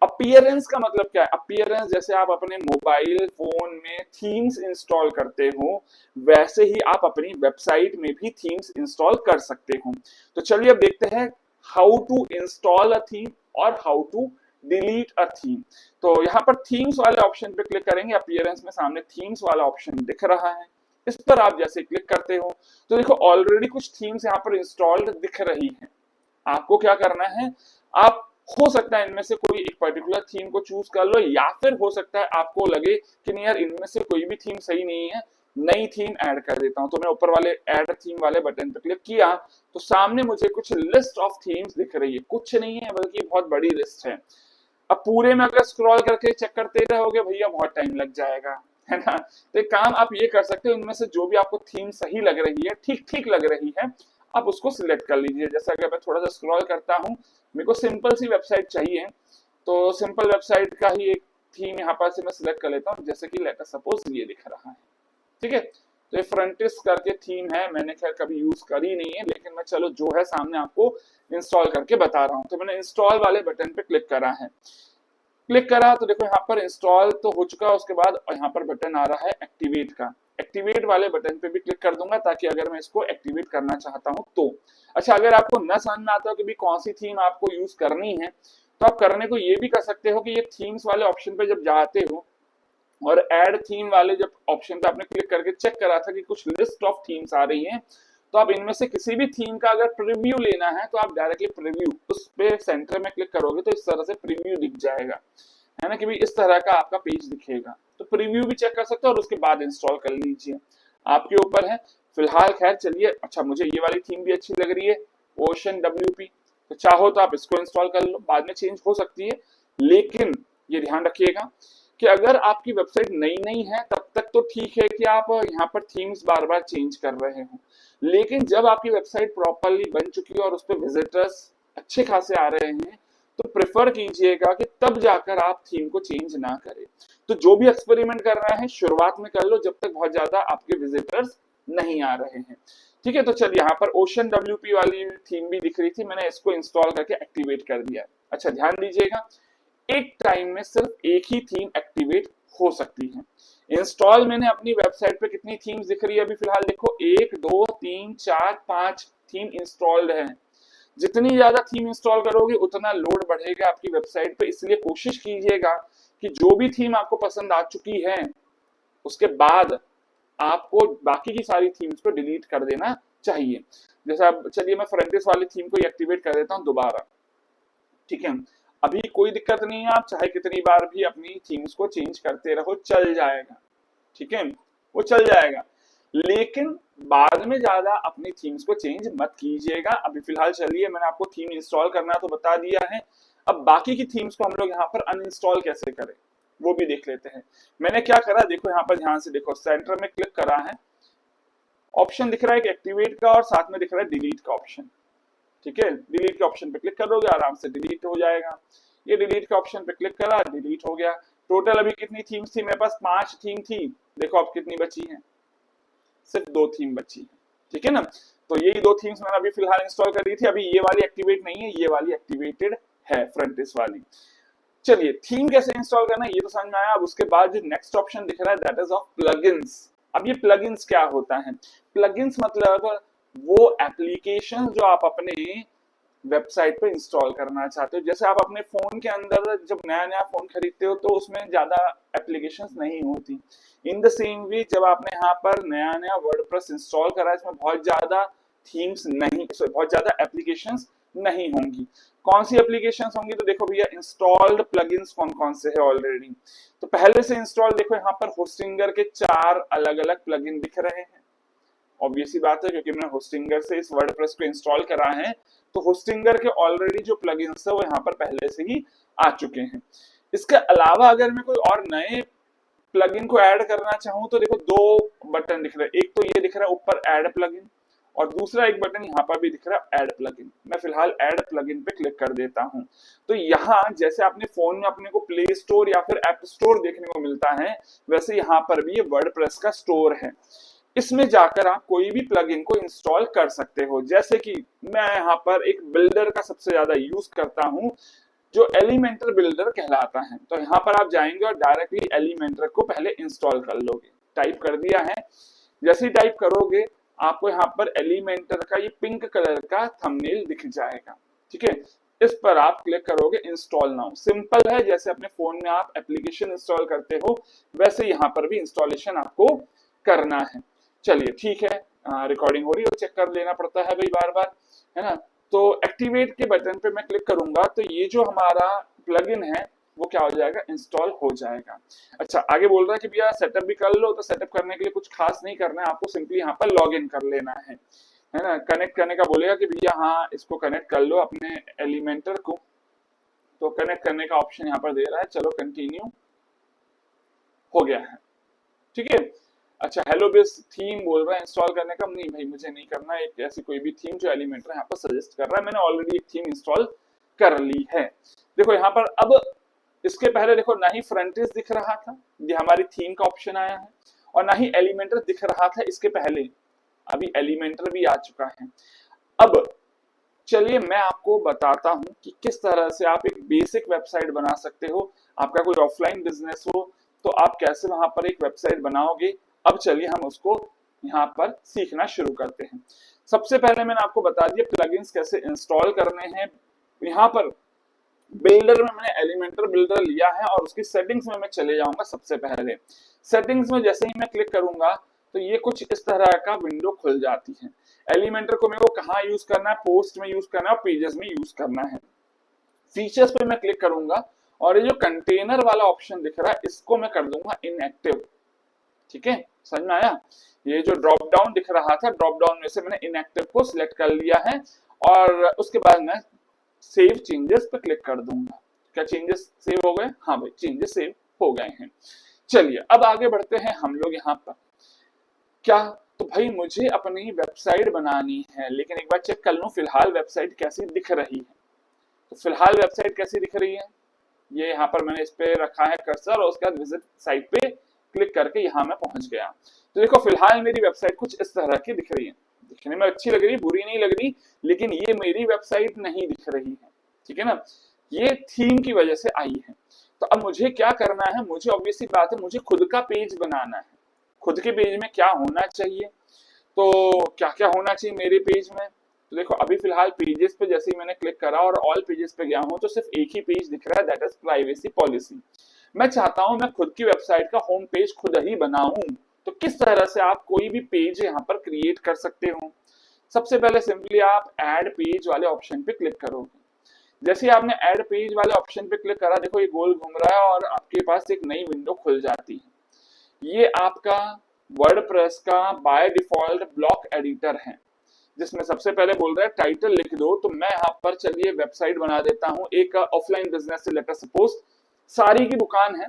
अपीयरेंस का मतलब क्या है, अपीयरेंस जैसे आप अपने मोबाइल फोन में थीम्स इंस्टॉल करते हो वैसे ही आप अपनी वेबसाइट में भी थीम्स इंस्टॉल कर सकते हो। तो चलिए अब देखते हैं how to install a theme और how to delete a theme. तो यहाँ पर थीम्स वाले ऑप्शन पे क्लिक करेंगे, अपीयरेंस में सामने थीम्स वाला ऑप्शन दिख रहा है, इस पर आप जैसे क्लिक करते हो तो देखो ऑलरेडी कुछ थीम्स यहाँ पर इंस्टॉल्ड दिख रही हैं। आपको क्या करना है, आप हो सकता है इनमें से कोई एक पर्टिकुलर थीम को चूज कर लो या फिर हो सकता है आपको लगे कि नहीं यार इनमें से कोई भी थीम सही नहीं है, नई थीम ऐड कर देता हूं। तो मैं ऊपर वाले ऐड थीम वाले बटन पर क्लिक किया तो सामने मुझे कुछ लिस्ट ऑफ थीम्स दिख रही है, कुछ नहीं है बल्कि बहुत बड़ी लिस्ट है। अब पूरे में अगर स्क्रॉल करके चेक करते रहोगे भैया बहुत टाइम लग जाएगा, है ना। तो एक काम आप ये कर सकते हो, इनमें से जो भी आपको थीम सही लग रही है, ठीक ठीक लग रही है, आप उसको सिलेक्ट कर लीजिए। जैसे अगर मैं थोड़ा सा स्क्रॉल करता हूँ, मेरे को सिंपल सी वेबसाइट चाहिए तो सिंपल वेबसाइट का ही एक थीम यहाँ पर से मैं सिलेक्ट कर लेता हूँ। जैसे कि लेट अस सपोज ये दिख रहा है, ठीक है। तो ये फ्रंटिस करके थीम है, मैंने खैर कभी यूज करी नहीं है लेकिन मैं चलो जो है सामने आपको इंस्टॉल करके बता रहा हूँ। तो मैंने इंस्टॉल वाले बटन पे क्लिक करा है, क्लिक करा तो देखो यहाँ पर इंस्टॉल तो हो चुका है। उसके बाद यहाँ पर बटन आ रहा है एक्टिवेट का, एक्टिवेट वाले बटन पे भी क्लिक कर दूंगा ताकि अगर मैं इसको एक्टिवेट करना चाहता हूं तो। अच्छा, अगर आपको न समझ में आता हो कि भी कौन सी थीम आपको यूज करनी है, तो आप करने को ये भी कर सकते हो कि ये थीम्स वाले ऑप्शन पे जब जाते हो और ऐड थीम वाले जब ऑप्शन पे आपने क्लिक करके चेक करा था कि कुछ लिस्ट ऑफ थीम्स आ रही हैं, तो आप इनमें से किसी भी थीम का अगर प्रीव्यू लेना है तो आप डायरेक्टली प्रीव्यू उस पे सेंटर में क्लिक करोगे तो इस तरह से प्रीव्यू दिख जाएगा, है ना, कि भी इस तरह का आपका पेज दिखेगा। तो प्रीव्यू भी चेक कर सकते हो और उसके बाद इंस्टॉल कर लीजिए, आपके ऊपर है। फिलहाल खैर चलिए, अच्छा मुझे ये वाली थीम भी अच्छी लग रही है, ओशन WP, तो चाहो तो आप इसको इंस्टॉल कर लो, बाद में चेंज हो सकती है। लेकिन ये ध्यान रखिएगा कि अगर आपकी वेबसाइट नई नई है तब तक तो ठीक है कि आप यहाँ पर थीम्स बार बार चेंज कर रहे हो, लेकिन जब आपकी वेबसाइट प्रॉपरली बन चुकी है और उस पर विजिटर्स अच्छे खासे आ रहे हैं, तो प्रेफर कीजिएगा कि तब जाकर आप थीम को चेंज ना करें। तो जो भी एक्सपेरिमेंट कर रहे हैं शुरुआत में कर लो जब तक बहुत ज्यादा आपके विजिटर्स नहीं आ रहे हैं। ठीक है, तो चलिए यहाँ पर ओशन WP वाली थीम भी दिख रही थी, मैंने इसको इंस्टॉल करके एक्टिवेट कर दिया। अच्छा ध्यान दीजिएगा, एक टाइम में सिर्फ एक ही थीम एक्टिवेट हो सकती है। इंस्टॉल मैंने अपनी वेबसाइट पे कितनी थीम्स दिख रही है अभी फिलहाल देखो, 1 2 3 4 5 थीम इंस्टॉल्ड है। जितनी ज्यादा थीम इंस्टॉल करोगे उतना लोड बढ़ेगा आपकी वेबसाइट पे, इसलिए कोशिश कीजिएगा कि जो भी थीम आपको पसंद आ चुकी है उसके बाद आपको बाकी की सारी थीम्स को डिलीट कर देना चाहिए। जैसा चलिए मैं फ्रंटिस वाली थीम को एक्टिवेट कर देता हूँ दोबारा, ठीक है। अभी कोई दिक्कत नहीं है, आप चाहे कितनी बार भी अपनी थीम्स को चेंज करते रहो, चल जाएगा, ठीक है, वो चल जाएगा। लेकिन बाद में ज्यादा अपनी थीम्स को चेंज मत कीजिएगा। अभी फिलहाल चलिए मैंने आपको थीम इंस्टॉल करना तो बता दिया है, अब बाकी की थीम्स को हम लोग यहाँ पर अनइंस्टॉल कैसे करें वो भी देख लेते हैं। मैंने क्या करा देखो, यहाँ पर ध्यान से देखो, सेंटर में क्लिक करा है, ऑप्शन दिख रहा है एक्टिवेट का और साथ में दिख रहा है डिलीट का ऑप्शन, ठीक है। डिलीट के ऑप्शन पे क्लिक करोगे आराम से डिलीट हो जाएगा। ये डिलीट के ऑप्शन पे क्लिक करा, डिलीट हो गया। टोटल अभी कितनी थीम्स थी मेरे पास, 5 थीम थी, देखो अब कितनी बची हैं, सिर्फ 2 थीम बची है, ठीक है ना। तो यही 2 थीम्स मैंने अभी फिलहाल इंस्टॉल कर दी थी, अभी ये वाली एक्टिवेट नहीं है, ये वाली एक्टिवेटेड है, फ्रंटिस वाली। चलिए थीम कैसे इंस्टॉल करना है ये तो समझ में आया। अब उसके बाद जो नेक्स्ट ऑप्शन दिख रहा है दैट इज ऑफ प्लगइन्स। अब ये प्लगइन्स क्या होता है, प्लगइन्स मतलब वो एप्लीकेशन जो आप अपने वेबसाइट पे इंस्टॉल करना चाहते हो। जैसे आप अपने फोन के अंदर जब नया नया फोन खरीदते हो तो उसमें ज्यादा एप्लीकेशंस नहीं होती, इन द सेम वे जब आपने यहाँ पर नया नया वर्डप्रेस इंस्टॉल करा है इसमें बहुत ज्यादा थीम्स नहीं, बहुत ज्यादा एप्लीकेशंस नहीं होंगी। कौन सी एप्लीकेशंस होंगी तो देखो भैया, इंस्टॉल्ड प्लगइन्स कौन कौन से है ऑलरेडी, तो पहले से इंस्टॉल देखो यहाँ पर होस्टिंगर के 4 अलग अलग प्लगइन दिख रहे हैं। ऑब्वियसली बात है क्योंकि मैंने होस्टिंगर से इस वर्डप्रेस को इंस्टॉल करा है, तो होस्टिंगर के ऑलरेडी जो प्लगइन्स है वो यहाँ पर पहले से ही आ चुके हैं। इसके अलावा अगर मैं कोई और नए प्लगइन को ऐड करना चाहूँ तो देखो 2 बटन दिख रहे हैं, एक तो ये दिख रहा है ऊपर ऐड प्लगइन और दूसरा एक बटन यहाँ पर भी दिख रहा है ऐड प्लगइन। मैं फिलहाल ऐड प्लगइन पे क्लिक कर देता हूँ। तो यहाँ जैसे अपने फोन में अपने को प्ले स्टोर या फिर ऐप स्टोर देखने को मिलता है, वैसे यहाँ पर भी ये वर्डप्रेस का स्टोर है। इसमें जाकर आप कोई भी प्लगइन को इंस्टॉल कर सकते हो। जैसे कि मैं यहाँ पर एक बिल्डर का सबसे ज्यादा यूज करता हूँ जो एलिमेंटर बिल्डर कहलाता है, तो यहाँ पर आप जाएंगे और डायरेक्टली एलिमेंटर को पहले इंस्टॉल कर लोगे। टाइप कर दिया है, जैसे ही टाइप करोगे आपको यहाँ पर एलिमेंटर का ये पिंक कलर का थंबनेल दिख जाएगा, ठीक है। इस पर आप क्लिक करोगे इंस्टॉल नाउ। सिंपल है, जैसे अपने फोन में आप एप्लीकेशन इंस्टॉल करते हो वैसे यहाँ पर भी इंस्टॉलेशन आपको करना है। चलिए ठीक है, रिकॉर्डिंग हो रही है, चेक कर लेना पड़ता है भाई बार बार, है ना। तो एक्टिवेट के बटन पे मैं क्लिक करूंगा तो ये जो हमारा प्लगइन है वो क्या हो जाएगा, इंस्टॉल हो जाएगा। अच्छा आगे बोल रहा है कि भैया सेटअप भी कर लो, तो सेटअप करने के लिए कुछ खास नहीं करना है, आपको सिंपली यहाँ पर लॉग इन कर लेना है ना। कनेक्ट करने का बोलेगा कि भैया हाँ इसको कनेक्ट कर लो अपने एलिमेंटर को, तो कनेक्ट करने का ऑप्शन यहाँ पर दे रहा है, चलो कंटिन्यू हो गया है, ठीक है। अच्छा हेलो बेस थीम बोल रहा है इंस्टॉल करने का, नहीं भाई मुझे नहीं करना, एक ऐसी कोई भी थीम जो एलिमेंटर यहाँ पर सजेस्ट कर रहा है, मैंने ऑलरेडी एक थीम इंस्टॉल कर ली है। देखो यहाँ पर अब इसके पहले देखो ना ही फ्रंटिस दिख रहा था, ये हमारी थीम का ऑप्शन आया है, और ना ही एलिमेंटर दिख रहा था इसके पहले, अभी एलिमेंटर भी आ चुका है। अब चलिए मैं आपको बताता हूं कि किस तरह से आप एक बेसिक वेबसाइट बना सकते हो। आपका कोई ऑफलाइन बिजनेस हो तो आप कैसे वहां पर एक वेबसाइट बनाओगे अब चलिए हम उसको यहाँ पर सीखना शुरू करते हैं। सबसे पहले मैंने आपको बता दिया प्लगइन्स कैसे इंस्टॉल करने हैं। यहाँ पर बिल्डर में मैंने एलिमेंटर बिल्डर लिया है और उसकी सेटिंग्स में मैं चले जाऊंगा। सबसे पहले सेटिंग्स में जैसे ही मैं क्लिक करूंगा तो ये कुछ इस तरह का विंडो खुल जाती है। एलिमेंटर को मेरे को कहाँ यूज करना है, पोस्ट में यूज करना है और पेजेस में यूज करना है। फीचर्स पे मैं क्लिक करूंगा और ये जो कंटेनर वाला ऑप्शन दिख रहा है इसको मैं कर दूंगा इनएक्टिव। ठीक है, समझ में आया? ये जो ड्रॉप डाउन दिख रहा था, ड्रॉप डाउन में से मैंने इनएक्टिव को सिलेक्ट कर लिया है और उसके बाद मैं सेव चेंजेस पे क्लिक कर दूंगा। क्या चेंजेस सेव हो गए? हाँ भाई, चेंजेस सेव हो गए हैं। चलिए अब आगे बढ़ते हैं हम लोग यहाँ पर। क्या तो भाई मुझे अपनी वेबसाइट बनानी है, लेकिन एक बार चेक कर लूं फिलहाल वेबसाइट कैसी दिख रही है। तो फिलहाल वेबसाइट कैसी दिख रही है, ये यहाँ पर मैंने इस पे रखा है कर्सर और उसके बाद विजिट साइट पे क्लिक करके यहाँ मैं पहुंच गया। तो देखो फिलहाल मेरी वेबसाइट कुछ इस तरह की दिख रही है। दिखने में अच्छी लग रही है, बुरी नहीं लग रही, लेकिन ये मेरी वेबसाइट नहीं दिख रही है। ठीक है ना, ये थीम की वजह से आई है। तो अब मुझे क्या करना है, मुझे ऑब्वियसली बात है मुझे खुद का पेज बनाना है। खुद के पेज में क्या होना चाहिए, तो क्या क्या होना चाहिए मेरे पेज में। तो देखो अभी फिलहाल पेजेस पे जैसे ही मैंने क्लिक करा और ऑल पेजेस पे गया हूं तो सिर्फ एक ही पेज दिख रहा है, दैट इज प्राइवेसी पॉलिसी। मैं चाहता हूं मैं खुद की वेबसाइट का होम पेज खुद ही बनाऊं। तो किस तरह से आप कोई भी पेज यहाँ पर क्रिएट कर सकते हो? सबसे पहले सिंपली आप ऐड पेज वाले ऑप्शन पे क्लिक करोगे। जैसे आपने ऐड पेज वाले ऑप्शन पे क्लिक करा, देखो ये गोल घूम रहा है और आपके पास एक नई विंडो खुल जाती है। ये आपका वर्डप्रेस का बाय डिफॉल्ट ब्लॉक एडिटर है, जिसमें सबसे पहले बोल रहा है टाइटल लिख दो। तो मैं यहाँ पर चलिए वेबसाइट बना देता हूँ एक ऑफलाइन बिजनेस से। लेटर सपोज साड़ी की दुकान है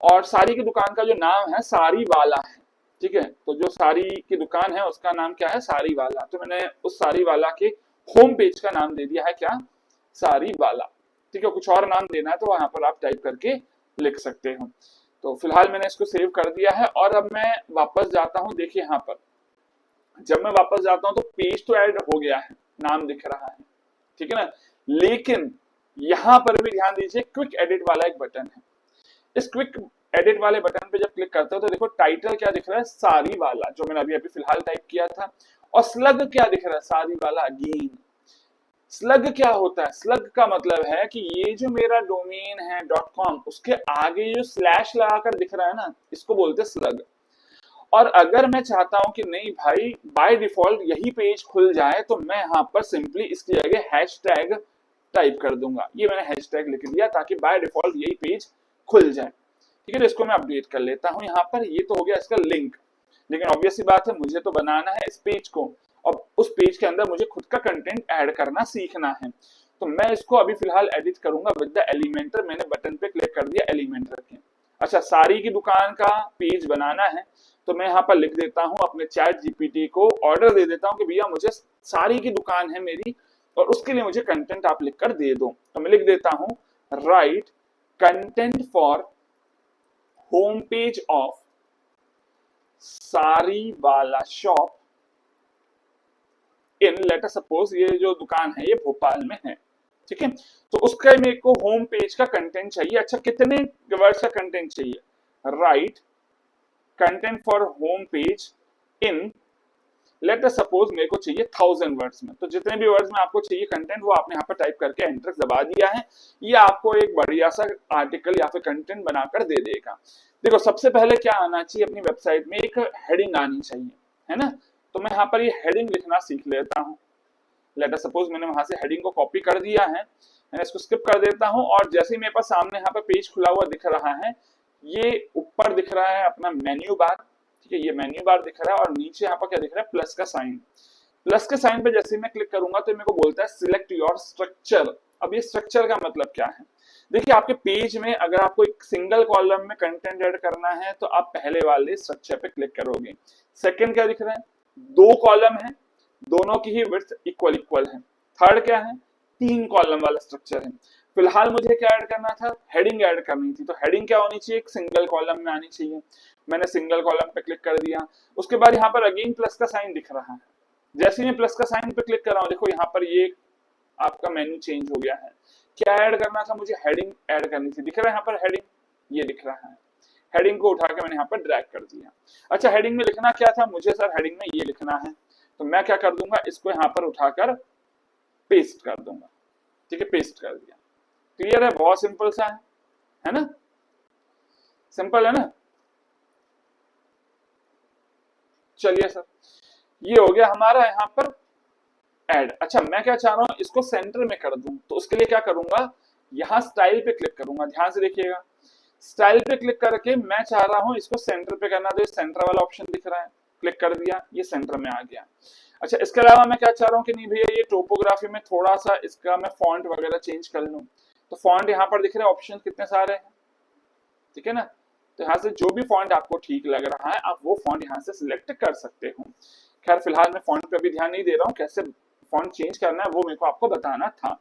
और साड़ी की दुकान का जो नाम है साड़ी वाला है। ठीक है, तो जो साड़ी की दुकान है उसका नाम क्या है, साड़ी वाला। तो मैंने उस साड़ी वाला के होम पेज का नाम दे दिया है क्या, साड़ी वाला। ठीक है, कुछ और नाम देना है तो वहां पर आप टाइप करके लिख सकते हो। तो फिलहाल मैंने इसको सेव कर दिया है और अब मैं वापस जाता हूं। देखिए यहाँ पर जब मैं वापस जाता हूं तो पेज तो ऐड हो गया है, नाम दिख रहा है। ठीक है ना, लेकिन यहां पर भी ध्यान दीजिए क्विक एडिट वाला एक बटन है। इस क्विक एडिट वाले बटन पे जब क्लिक करते हो तो देखो टाइटल क्या दिख रहा है, सारी वाला, जो मैंने अभी अभी फिलहाल टाइप किया था। और स्लग क्या दिख रहा है, सारी वाला अगेन। स्लग क्या होता है, स्लग का मतलब है कि ये जो मेरा डोमेन है .com उसके आगे जो स्लैश लगाकर दिख रहा है ना, इसको बोलते हैं स्लग। और अगर मैं चाहता हूं कि नहीं भाई बाय डिफॉल्ट यही पेज खुल जाए तो मैं यहाँ पर सिंपली इसकी जगह हैशटैग टाइप कर दूंगा। ये मैंने हैशटैग लिख दिया ताकि बाय डिफॉल्ट यही पेज खुल जाए। ठीक है, तो इसको मैं अपडेट कर लेता हूं यहाँ पर। ये तो हो गया इसका लिंक, लेकिन ऑब्वियसली बात है मुझे तो बनाना है इस पेज को और उस पेज के अंदर मुझे खुद का कंटेंट ऐड करना सीखना है। तो मैं इसको अभी फिलहाल एडिट करूंगा विद द एलिमेंटर। मैंने बटन पे क्लिक कर दिया एलिमेंटर के। अच्छा, साड़ी की दुकान का पेज बनाना है तो मैं यहाँ पर लिख देता हूँ अपने चैट जीपीटी को ऑर्डर दे देता हूँ कि भैया मुझे साड़ी की दुकान है मेरी और उसके लिए मुझे कंटेंट आप लिख कर दे दो। तो मैं लिख देता हूँ write content for home page of sari वाला शॉप इन, लेटर सपोज ये जो दुकान है ये भोपाल में है। ठीक है, तो उसका मेरे को होम पेज का कंटेंट चाहिए। अच्छा, कितने वर्ड्स का कंटेंट चाहिए, write content for home page in, later suppose मेरे को चाहिए 1000 वर्ड्स में। तो जितने भी वर्ड्स में आपको चाहिए कंटेंट वो आपने यहाँ पर टाइप करके एंटर दबा दिया है। ये आपको एक बढ़िया सा आर्टिकल या फिर कंटेंट बनाकर दे देगा। देखो सबसे पहले क्या आना चाहिए अपनी वेबसाइट में, एक हेडिंग आनी चाहिए, है ना। तो मैं यहाँ पर ये हेडिंग लिखना सीख लेता हूँ। लेटर सपोज मैंने वहां से हेडिंग को कॉपी कर दिया है, मैं इसको स्किप कर देता हूँ और जैसे ही मेरे पास सामने यहाँ पर पेज खुला हुआ दिख रहा है, ये ऊपर दिख रहा है अपना मेन्यू बार। ठीक है, ये मेन्यू बार दिख रहा है और नीचे यहाँ पर क्या दिख रहा है, प्लस का साइन। प्लस के साइन पे जैसे ही मैं क्लिक करूंगा तो मेरे को बोलता है सिलेक्ट योर स्ट्रक्चर। अब ये स्ट्रक्चर का मतलब क्या है, देखिए आपके पेज में अगर आपको एक सिंगल कॉलम में कंटेंट ऐड करना है तो आप पहले वाले स्ट्रक्चर पे क्लिक करोगे। सेकंड क्या दिख रहा है, 2 कॉलम है, दोनों की ही विड्थ इक्वल इक्वल है। थर्ड क्या है, 3 कॉलम वाला स्ट्रक्चर है। फिलहाल मुझे क्या ऐड करना था, हेडिंग ऐड करनी थी। तो हेडिंग क्या होनी चाहिए, एक सिंगल कॉलम में आनी चाहिए। मैंने सिंगल कॉलम पे क्लिक कर दिया। उसके बाद यहाँ पर अगेन प्लस का साइन दिख रहा है। जैसे ही मैं प्लस का साइन पे क्लिक कर रहा हूँ, देखो यहाँ पर ये आपका मेन्यू चेंज हो गया है। क्या ऐड करना था मुझे, हेडिंग ऐड करनी थी। दिख रहा है यहाँ पर हेडिंग, ये दिख रहा है। हेडिंग को उठा के मैंने यहाँ पर ड्रैग कर दिया। अच्छा, हेडिंग में लिखना क्या था मुझे? सर हेडिंग में ये लिखना है, तो मैं क्या कर दूंगा, इसको यहाँ पर उठाकर पेस्ट कर दूंगा। ठीक है, पेस्ट कर दिया। क्लियर है? बहुत सिंपल सा है ना? सिंपल है ना? चलिए सर, ये हो गया हमारा यहाँ पर ऐड। अच्छा, मैं क्या चाह रहा हूँ, इसको सेंटर में कर दूं, तो उसके लिए क्या करूंगा, यहाँ स्टाइल पे क्लिक करूंगा। ध्यान से देखिएगा, स्टाइल पे क्लिक करके मैं चाह रहा हूँ इसको सेंटर पे करना, तो सेंटर वाला ऑप्शन दिख रहा है, क्लिक कर दिया, ये सेंटर में आ गया। अच्छा, इसके अलावा मैं क्या चाह रहा हूँ कि नहीं भैया, ये टोपोग्राफी में थोड़ा सा इसका मैं फॉन्ट वगैरह चेंज कर लूँ, तो फॉन्ट यहाँ पर दिख रहे हैं, ऑप्शन कितने सारे हैं। ठीक है ना? तो यहाँ से जो भी फॉन्ट आपको ठीक लग रहा है, आप वो फॉन्ट यहाँ से सिलेक्ट कर सकते हो। खैर फिलहाल मैं फॉन्ट पे भी ध्यान नहीं दे रहा हूँ, कैसे फॉन्ट चेंज करना है वो मेरे को आपको बताना था।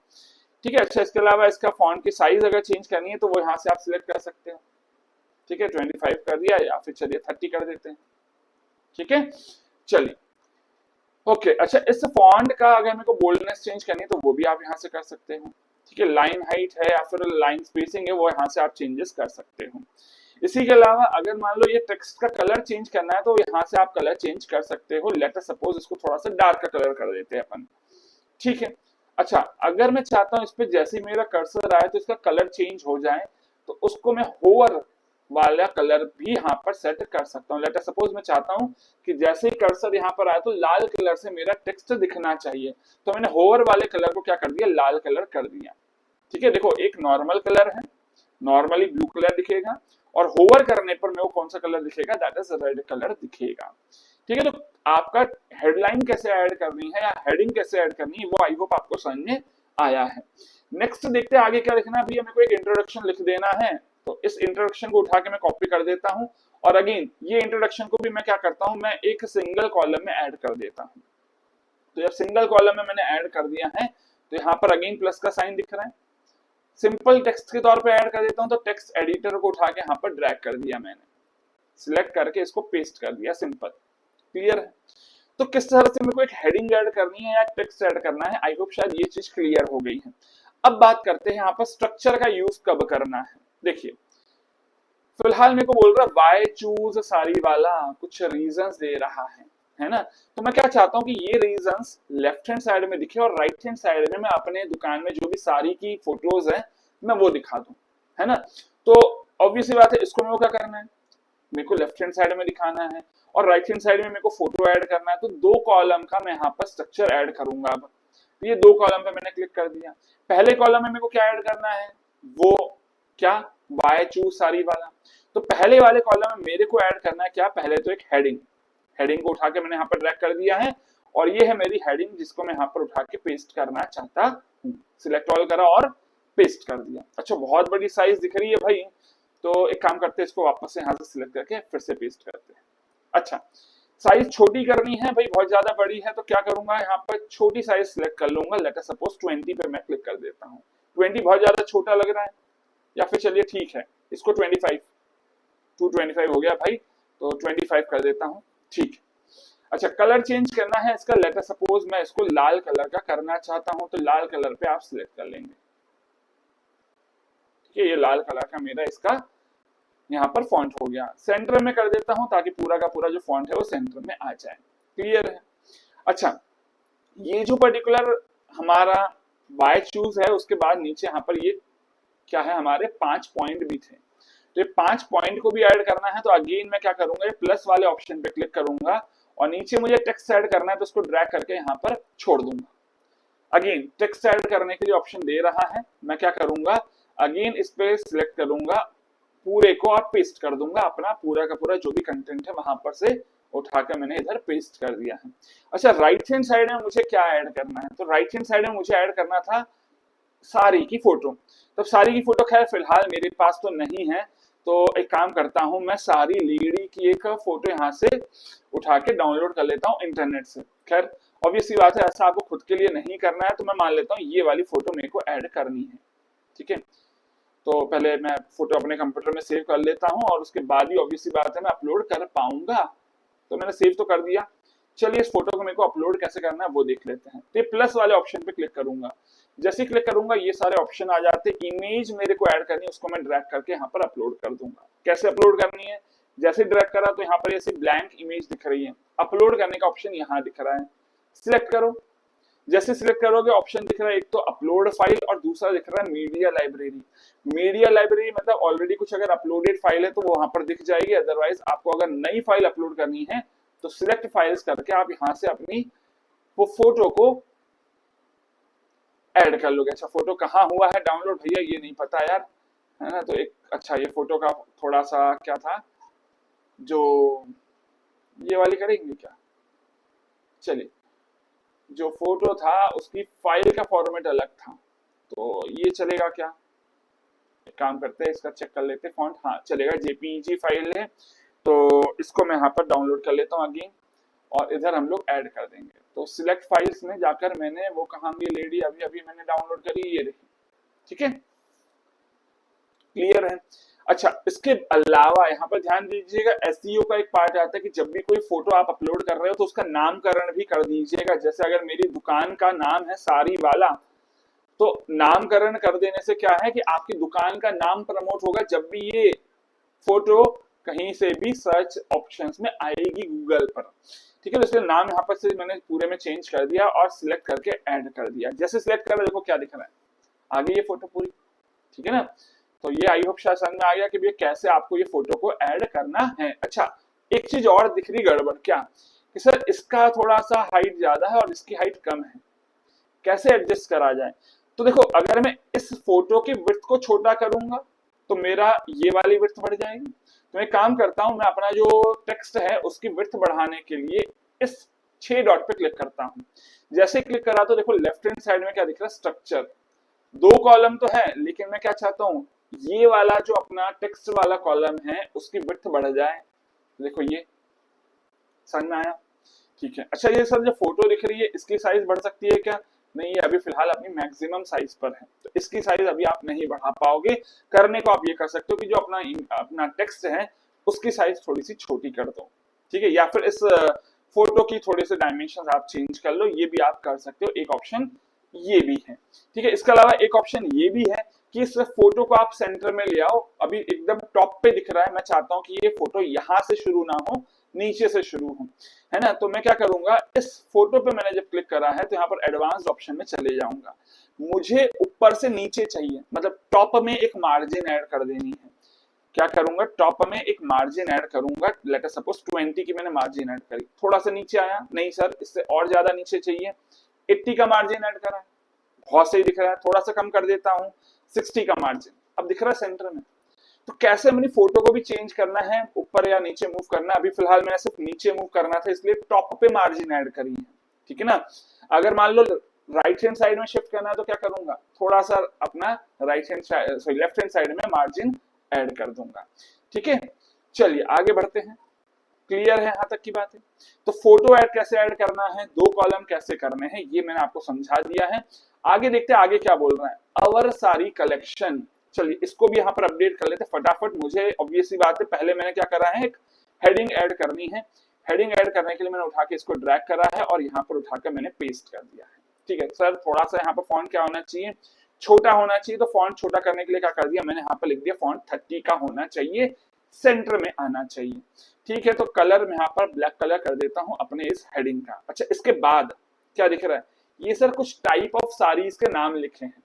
ठीक है। अच्छा, इसके अलावा इसका फॉन्ट की साइज अगर चेंज करनी है तो वो यहाँ से आप सिलेक्ट कर सकते हो। ठीक है, 25 कर दिया, या फिर चलिए 30 कर देते हैं। ठीक है, चलिए ओके। अच्छा, इस फॉन्ट का अगर मेरे को बोल्डनेस चेंज करनी है तो वो भी आप यहाँ से कर सकते हो। ठीक है, लाइन हाइट है या फिर लाइन स्पेसिंग है, वो यहाँ से आप चेंजेस कर सकते हो। इसी के अलावा अगर मान लो ये टेक्स्ट का कलर चेंज करना है तो यहाँ से आप कलर चेंज कर सकते हो। लेट अस सपोज इसको थोड़ा सा डार्क कलर कर देते हैं अपन। ठीक है। अच्छा, अगर मैं चाहता हूँ इस पे जैसे मेरा कर्सर आए तो इसका कलर चेंज हो जाए, तो उसको मैं होवर वाला कलर भी यहाँ पर सेट कर सकता हूँ। लेट अस सपोज मैं चाहता हूँ कि जैसे ही कर्सर यहाँ पर आए तो लाल कलर से मेरा टेक्स्ट दिखना चाहिए, तो मैंने होवर वाले कलर को क्या कर दिया, लाल कलर कर दिया। ठीक है, देखो एक नॉर्मल कलर है, नॉर्मली ब्लू कलर दिखेगा, और होवर करने पर मेरे को कौन सा कलर दिखेगा, दैट इज रेड कलर दिखेगा। ठीक है, तो आपका हेडलाइन कैसे ऐड करनी है या हेडिंग कैसे ऐड करनी है वो आई होप आपको समझ में आया है। नेक्स्ट देखते हैं आगे क्या लिखना है। भैया मेरे को एक इंट्रोडक्शन लिख देना है, तो इस इंट्रोडक्शन को उठा के मैं कॉपी कर देता हूं, और अगेन ये इंट्रोडक्शन को भी मैं क्या करता हूं, मैं एक सिंगल कॉलम में ऐड कर देता हूं। तो जब सिंगल कॉलम में मैंने ऐड कर दिया है तो यहाँ पर अगेन प्लस का साइन दिख रहा है, सिंपल टेक्स्ट के तौर पे ऐड कर देता हूं, तो टेक्स्ट एडिटर को उठा के यहाँ पर ड्रैग कर दिया मैंने, सिलेक्ट करके इसको पेस्ट कर दिया, सिंपल। क्लियर है? तो किस तरह से मेरे को एक हेडिंग ऐड करनी है या टेक्स्ट ऐड करना है, आई होप शायद ये चीज क्लियर हो गई है। अब बात करते हैं यहाँ पर स्ट्रक्चर का यूज कब करना है। देखिए फिलहाल मेरे को बोल रहा वाई चूज सारी वाला, कुछ रीजंस दे रहा है ना? तो मैं क्या चाहता हूँ कि ये रीजंस लेफ्ट हैंड साइड में दिखे और राइट हैंड साइड में मैं अपने दुकान में जो भी सारी की फोटोज है मैं वो दिखा दूं, है ना? तो ऑब्वियसली बात है, इसको मेरे को क्या करना है, मेरे को लेफ्ट हैंड साइड में दिखाना है और राइट हैंड साइड में मेरे को फोटो ऐड करना है, तो दो कॉलम का मैं यहाँ पर स्ट्रक्चर ऐड करूंगा। अब तो ये दो कॉलम पे मैंने क्लिक कर दिया। पहले कॉलम में मेरे को क्या ऐड करना है, वो क्या, बाय चूज सारी वाला। तो पहले वाले कॉलम में मेरे को ऐड करना है क्या, पहले तो एक हेडिंग, हेडिंग को उठा के मैंने यहाँ पर ड्रैग कर दिया है, और ये है मेरी हेडिंग जिसको मैं यहाँ पर उठा के पेस्ट करना चाहता हूँ। सिलेक्ट ऑल करा और पेस्ट कर दिया। अच्छा, बहुत बड़ी साइज दिख रही है भाई, तो एक काम करते हैं, इसको वापस से यहाँ से सिलेक्ट करके फिर से पेस्ट करते हैं। अच्छा, साइज छोटी करनी है भाई, बहुत ज्यादा बड़ी है, तो क्या करूंगा, यहाँ पर छोटी साइज सिलेक्ट कर लूंगा। लेट अस सपोज 20 पे मैं क्लिक कर देता हूँ। 20 बहुत ज्यादा छोटा लग रहा है, या फिर चलिए ठीक है इसको 25, 225 हो गया भाई, तो 25 कर देता हूँ। ठीक है। अच्छा, कलर चेंज करना है इसका, लेट अस सपोज मैं इसको लाल कलर का करना चाहता हूँ, तो लाल कलर पे आप सिलेक्ट कर लेंगे। ठीक है, ये लाल कलर का मेरा इसका यहाँ पर फॉन्ट हो गया। सेंटर में कर देता हूं ताकि पूरा का पूरा जो फॉन्ट है वो सेंटर में आ जाए। क्लियर है? अच्छा, ये जो पर्टिकुलर हमारा बाय चूज है, उसके बाद नीचे यहाँ पर ये क्या है, हमारे 5 पॉइंट भी थे, तो ये 5 पॉइंट को भी ऐड करना है। तो अगेन मैं क्या करूंगा, प्लस वाले ऑप्शन पे क्लिक करूंगा और नीचे मुझे टेक्स्ट ऐड करना है, तो उसको ड्रैग करके यहाँ पर छोड़ दूंगा। अगेन टेक्स्ट ऐड करने के लिए ऑप्शन दे रहा है, मैं क्या करूंगा, अगेन इस पे सिलेक्ट करूंगा, पूरे को आप पेस्ट कर दूंगा, अपना पूरा का पूरा जो भी कंटेंट है वहां पर से उठाकर मैंने इधर पेस्ट कर दिया है। अच्छा, राइट हैंड साइड में मुझे क्या ऐड करना है, तो राइट हैंड साइड में मुझे ऐड करना था सारी की फोटो। तो सारी की फोटो खैर फिलहाल मेरे पास तो नहीं है, तो एक काम करता हूं, मैं सारी लेडी की एक फोटो यहाँ से उठा के डाउनलोड कर लेता हूँ इंटरनेट से। खैर ऑब्वियसली बात है, ऐसा आपको खुद के लिए नहीं करना है, तो मैं मान लेता हूँ ये वाली फोटो मेरे को ऐड करनी है। ठीक है, तो पहले मैं फोटो अपने कंप्यूटर में सेव कर लेता हूं और उसके बाद ही ऑब्वियसली बात है मैं अपलोड कर पाऊंगा। तो मैंने सेव तो कर दिया। चलिए इस फोटो को मेरे को अपलोड कैसे करना है वो देख लेते हैं। तो ये प्लस वाले ऑप्शन पे क्लिक करूंगा, जैसे ही क्लिक करूंगा ये सारे ऑप्शन आ जाते हैं। इमेज मेरे को ऐड करनी है, उसको मैं ड्रैग करके यहाँ पर अपलोड कर दूंगा। कैसे अपलोड करनी है, जैसे ड्रैग करा तो यहाँ पर ऐसी ब्लैंक इमेज दिख रही है, अपलोड करने का ऑप्शन यहाँ दिख रहा है, सिलेक्ट करो। जैसे सिलेक्ट करोगे ऑप्शन दिख रहा है, एक तो अपलोड फाइल और दूसरा दिख रहा है मीडिया लाइब्रेरी। मीडिया लाइब्रेरी मतलब ऑलरेडी कुछ अगर अपलोडेड फाइल है तो वो वहां पर दिख जाएगी, अदरवाइज आपको अगर नई फाइल अपलोड करनी है तो सिलेक्ट फाइल्स करके आप यहाँ से अपनी वो फोटो को ऐड कर लोगे। अच्छा फोटो कहाँ हुआ है डाउनलोड भैया ये नहीं पता यार, है ना। तो एक अच्छा ये फोटो का थोड़ा सा क्या था, जो ये वाली करेंगे क्या, चलिए जो फोटो था उसकी फाइल का फॉर्मेट अलग था, तो ये चलेगा क्या, एक काम करते हैं इसका चेक कर लेते हैं फॉन्ट, हाँ चलेगा, जेपीईजी फाइल है तो इसको मैं यहाँ पर डाउनलोड कर लेता हूँ अगेन और इधर हम लोग ऐड कर देंगे। तो सिलेक्ट फाइल्स में जाकर मैंने वो कहाँ गई लेडी, अभी अभी मैंने डाउनलोड करी, ये रही, ठीक है क्लियर है। अच्छा इसके अलावा यहाँ पर ध्यान दीजिएगा एसईओ का एक पार्ट आता है कि जब भी कोई फोटो आप अपलोड कर रहे हो तो उसका नामकरण भी कर दीजिएगा। जैसे अगर मेरी दुकान का नाम है सारी वाला, तो नामकरण कर देने से क्या है कि आपकी दुकान का नाम प्रमोट होगा जब भी ये फोटो कहीं से भी सर्च ऑप्शंस में आएगी गूगल पर, ठीक है। तो इसलिए नाम यहाँ पर से मैंने पूरे में चेंज कर दिया और सिलेक्ट करके ऐड कर दिया। जैसे सिलेक्ट कर देखो क्या दिख रहा है, आगे ये फोटो पूरी, ठीक है ना। तो ये आई होप शायद समझ में आ गया कि भैया कैसे आपको ये फोटो को ऐड करना है। अच्छा एक चीज और दिख रही गड़बड़ क्या, कि सर इसका थोड़ा सा हाइट ज्यादा है और इसकी हाइट कम है, कैसे एडजस्ट करा जाए। तो देखो अगर मैं इस फोटो की विड्थ को छोटा करूंगा तो मेरा ये वाली विड्थ बढ़ जाएगी। तो मैं काम करता हूं, मैं अपना जो टेक्स्ट है उसकी विड्थ बढ़ाने के लिए इस 6 डॉट पे क्लिक करता हूं। जैसे क्लिक करा तो देखो लेफ्ट हैंड साइड में क्या दिख रहा है, स्ट्रक्चर, 2 कॉलम तो है लेकिन मैं क्या चाहता हूं ये वाला जो अपना टेक्स्ट वाला कॉलम है उसकी विड्थ बढ़ जाए। देखो ये समझ में आया, ठीक है। अच्छा ये सर जो फोटो दिख रही है इसकी साइज बढ़ सकती है क्या, नहीं ये अभी फिलहाल अपनी मैक्सिमम साइज पर है तो इसकी साइज अभी आप नहीं बढ़ा पाओगे। करने को आप ये कर सकते हो कि जो अपना अपना टेक्स्ट है उसकी साइज थोड़ी सी छोटी कर दो, ठीक है, या फिर इस फोटो की थोड़े से डायमेंशन आप चेंज कर लो, ये भी आप कर सकते हो, एक ऑप्शन ये भी है, ठीक है। इसके अलावा एक ऑप्शन ये भी है कि इस फोटो को आप सेंटर में ले आओ, अभी एकदम टॉप पे दिख रहा है, मैं चाहता हूं कि ये फोटो यहां से शुरू ना हो नीचे से शुरू हो, है ना। तो मैं क्या करूंगा इस फोटो पे मैंने जब क्लिक करा है तो यहाँ पर एडवांस्ड ऑप्शन में चले जाऊंगा, मुझे ऊपर से नीचे चाहिए, मतलब टॉप में एक मार्जिन ऐड कर देनी है। क्या करूंगा टॉप में एक मार्जिन ऐड करूंगा, लेट अस सपोज 20 की मैंने मार्जिन ऐड करी, थोड़ा सा नीचे आया, नहीं सर इससे और ज्यादा नीचे चाहिए, 80 का मार्जिन ऐड करा, बहुत सही दिख रहा है, थोड़ा सा कम कर देता हूँ 60 का मार्जिन, अब दिख रहा है सेंटर में। तो कैसे अपनी फोटो को भी चेंज करना है, ऊपर या नीचे मूव करना है, अभी फिलहाल मैंने सिर्फ नीचे मूव करना था इसलिए टॉप पे मार्जिन ऐड करी है, ठीक है ना। अगर मान लो राइट हैंड साइड में शिफ्ट करना है तो क्या करूंगा, थोड़ा सा अपना right hand sorry left hand side में मार्जिन ऐड कर दूंगा, ठीक है। चलिए आगे बढ़ते हैं, क्लियर है यहाँ तक की बात है। तो फोटो ऐड कैसे ऐड करना है, 2 कॉलम कैसे करने हैं ये मैंने आपको समझा दिया है। आगे देखते हैं आगे क्या बोल रहा है, अवर सारी कलेक्शन, चलिए इसको भी यहाँ पर अपडेट कर लेते हैं फटाफट। मुझे ऑब्वियसली बात है पहले मैंने क्या करा है, एक हेडिंग ऐड करनी है, हेडिंग ऐड करने के लिए मैंने उठा के इसको ड्रैग करा है और यहाँ पर उठाकर मैंने पेस्ट कर दिया है, ठीक है। सर थोड़ा सा यहाँ पर फॉन्ट क्या होना चाहिए, छोटा होना चाहिए, तो फॉन्ट छोटा करने के लिए क्या कर दिया मैंने यहाँ पर लिख दिया फॉन्ट 30 का होना चाहिए, सेंटर में आना चाहिए, ठीक है। तो कलर में यहाँ पर ब्लैक कलर कर देता हूँ अपने इस हेडिंग का। अच्छा इसके बाद क्या दिख रहा है, ये सर कुछ टाइप ऑफ साड़ीज के नाम लिखे हैं।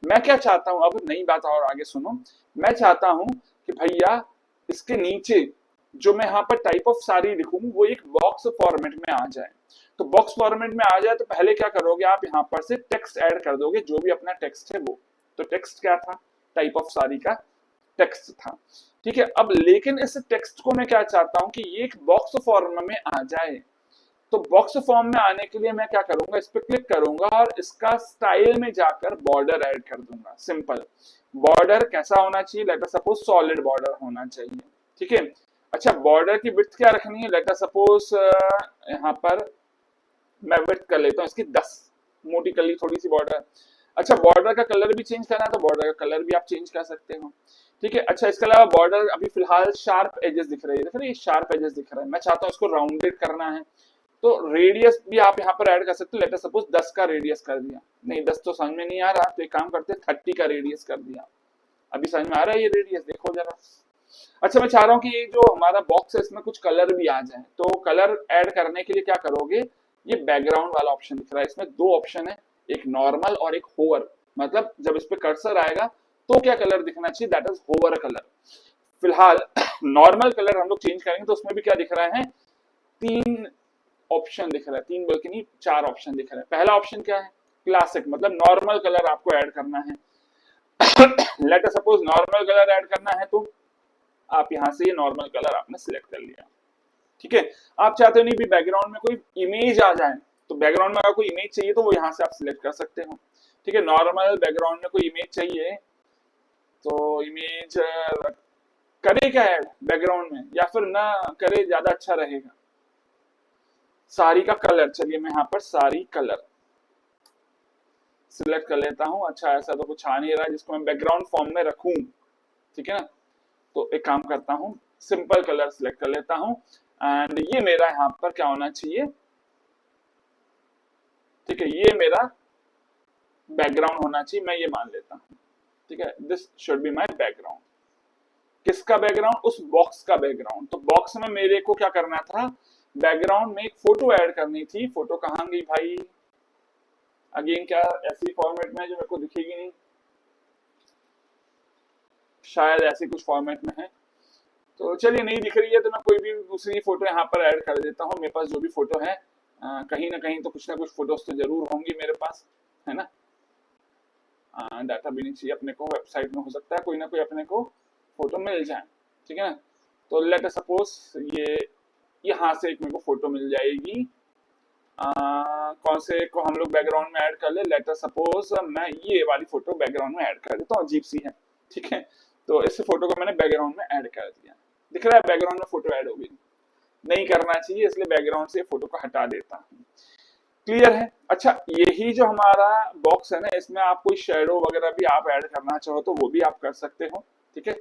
मैं क्या चाहता हूं, अब नई बात और आगे सुनो, मैं चाहता हूं कि भैया इसके नीचे जो मैं यहाँ पर टाइप ऑफ साड़ी लिखूं वो एक बॉक्स फॉर्मेट में आ जाए। तो बॉक्स फॉर्मेट में आ जाए तो पहले क्या करोगे आप यहाँ पर से टेक्स्ट ऐड कर दोगे, जो भी अपना टेक्स्ट है वो, तो टेक्स्ट क्या था, टाइप ऑफ साड़ी का टेक्स्ट था, ठीक है। अब लेकिन इस टेक्स्ट को मैं क्या चाहता हूं कि ये एक बॉक्स फॉर्म में आ जाए। तो बॉक्स फॉर्म में आने के लिए मैं क्या करूंगा, इस पे क्लिक करूंगा और इसका स्टाइल में जाकर बॉर्डर ऐड कर दूंगा। सिंपल बॉर्डर कैसा होना चाहिए, let us suppose solid border होना चाहिए, ठीक है। अच्छा बॉर्डर की विड्थ क्या रखनी है, लेट अस सपोज यहाँ पर मैं विड्थ कर लेता हूँ इसकी 10, मोटी कर ली थोड़ी सी बॉर्डर। अच्छा बॉर्डर का कलर भी चेंज करना है तो बॉर्डर का कलर भी आप चेंज कर सकते हो, ठीक है। अच्छा इसके अलावा बॉर्डर अभी फिलहाल शार्प एजेस दिख रही है, देख रहे हैं शार्प एजेस दिख रहा है, मैं चाहता हूँ इसको राउंडेड करना है, तो रेडियस भी आप यहाँ पर ऐड कर सकते हो। लेट अस सपोज 10 का रेडियस कर दिया, नहीं 10 तो समझ में नहीं आ रहा, तो एक काम करते हैं 30 का रेडियस कर दिया। अभी समझ में आ रहा है ये रेडियस, देखो जरा। अच्छा मैं चाह रहा हूँ कि ये जो हमारा बॉक्स है इसमें कुछ कलर भी आ जाए, तो कलर ऐड करने के लिए क्या करोगे, ये बैकग्राउंड वाला ऑप्शन दिख रहा है, इसमें दो ऑप्शन है, एक नॉर्मल और एक होवर। मतलब जब इस पे कर्सर आएगा तो क्या कलर दिखना चाहिए, दैट इज होवर कलर। फिलहाल नॉर्मल कलर हम लोग चेंज करेंगे तो उसमें भी क्या दिख रहा है, तीन ऑप्शन दिख रहा है, तीन बल्कि नहीं 4 ऑप्शन दिख रहा है। पहला ऑप्शन क्या है, क्लासिक, मतलब नॉर्मल कलर आपको ऐड करना है। Let us suppose normal colour add करना है, तो आप यहां से ये नॉर्मल कलर आपने सिलेक्ट कर लिया, ठीक है। आप चाहते हो नहीं भी बैकग्राउंड में कोई इमेज आ जाए, तो बैकग्राउंड में अगर कोई इमेज चाहिए तो वो यहां से आप सिलेक्ट कर सकते हो, ठीक है। नॉर्मल बैकग्राउंड में कोई इमेज चाहिए तो इमेज करे क्या ऐड बैकग्राउंड में, या फिर ना करे, ज्यादा अच्छा रहेगा। साड़ी का कलर, चलिए मैं यहाँ पर साड़ी कलर सिलेक्ट कर लेता हूँ। अच्छा ऐसा तो कुछ आ नहीं रहा जिसको मैं बैकग्राउंड फॉर्म में रखूं, ठीक है ना। तो एक काम करता हूँ, सिंपल कलर सिलेक्ट कर लेता हूँ, एंड ये मेरा यहाँ पर क्या होना चाहिए, ठीक है, ये मेरा बैकग्राउंड होना चाहिए, मैं ये मान लेता हूँ, ठीक है। This should be my background. किसका बैकग्राउंड, उस बॉक्स का बैकग्राउंड। तो बॉक्स में मेरे को क्या करना था, बैकग्राउंड में एक फोटो ऐड करनी थी। फोटो कहाँ गई भाई, अगेन क्या ऐसी फॉर्मेट में जो मेरे को दिखेगी नहीं, शायद ऐसी कुछ फॉर्मेट में है। तो चलिए नहीं दिख रही है तो मैं कोई भी दूसरी फोटो यहाँ पर ऐड कर देता हूँ। मेरे पास जो भी फोटो है कहीं ना कहीं तो कुछ ना कुछ फोटोज तो जरूर होंगी मेरे पास, है ना। डाटा भी नहीं चाहिए अपने को, वेबसाइट में हो सकता है कोई ना कोई अपने को फोटो मिल जाए, ठीक है ना। तो लेट अस सपोज ये यहाँ से एक मेरे को फोटो मिल जाएगी, कौन से को हम लोग बैकग्राउंड में ऐड कर ले। लेट अस सपोज मैं ये वाली फोटो बैकग्राउंड में ऐड कर देता हूँ, अजीब सी है, ठीक है। तो इस फोटो को मैंने बैकग्राउंड में ऐड कर दिया, दिख रहा है बैकग्राउंड में फोटो ऐड हो गई। नहीं करना चाहिए, इसलिए बैकग्राउंड से फोटो को हटा देता हूँ। क्लियर है। अच्छा यही जो हमारा बॉक्स है ना, इसमें आप कोई शेडो वगैरह भी आप ऐड करना चाहो तो वो भी आप कर सकते हो, ठीक है।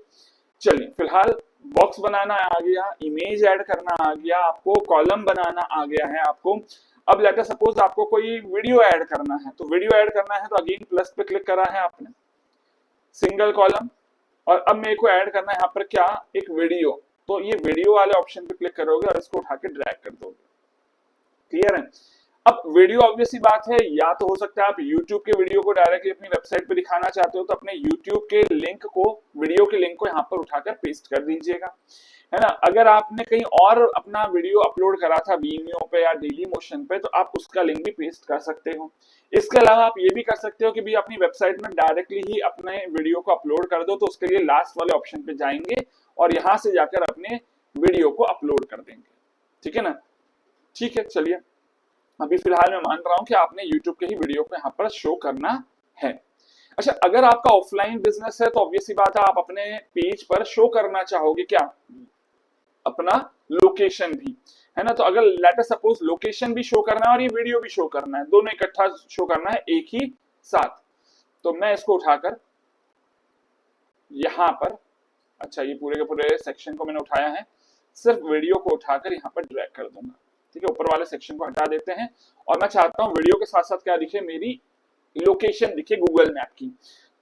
चलिए फिलहाल बॉक्स बनाना आ गया, इमेज ऐड करना आ गया आपको, कॉलम बनाना आ गया है आपको। अब लेट अस सपोज आपको कोई वीडियो ऐड करना है, तो वीडियो ऐड करना है तो अगेन प्लस पे क्लिक करा है आपने, सिंगल कॉलम, और अब मेरे को ऐड करना है यहाँ पर क्या, एक वीडियो। तो ये वीडियो वाले ऑप्शन पे क्लिक करोगे और इसको उठा के ड्रैग कर दोगे। क्लियर है। अब वीडियो ऑब्वियस सी बात है, या तो हो सकता है आप YouTube के वीडियो को डायरेक्टली अपनी वेबसाइट पे दिखाना चाहते हो तो अपने YouTube के लिंक को, वीडियो के लिंक को यहाँ पर उठाकर पेस्ट कर दीजिएगा, है ना। अगर आपने कहीं और अपना वीडियो अपलोड करा था वीमियो पे या डेली मोशन पे, तो आप उसका लिंक भी पेस्ट कर सकते हो। इसके अलावा आप ये भी कर सकते हो कि भी अपनी वेबसाइट में डायरेक्टली ही अपने वीडियो को अपलोड कर दो, तो उसके लिए लास्ट वाले ऑप्शन पे जाएंगे और यहाँ से जाकर अपने वीडियो को अपलोड कर देंगे, ठीक है ना। ठीक है चलिए, अभी फिलहाल मैं मान रहा हूं कि आपने YouTube के ही वीडियो को यहाँ पर शो करना है। अच्छा अगर आपका ऑफलाइन बिजनेस है तो ऑब्वियस सी बात है आप अपने पेज पर शो करना चाहोगे क्या, अपना लोकेशन भी, है ना। तो अगर लेट अस सपोज लोकेशन भी शो करना है और ये वीडियो भी शो करना है, दोनों इकट्ठा शो करना है एक ही साथ, तो मैं इसको उठाकर यहां पर, अच्छा ये पूरे के पूरे सेक्शन को मैंने उठाया है, सिर्फ वीडियो को उठाकर यहाँ पर ड्रैग कर दूंगा, ठीक है। ऊपर वाले सेक्शन को हटा देते हैं और मैं चाहता हूँ वीडियो के साथ साथ क्या दिखे, मेरी लोकेशन दिखे गूगल मैप की।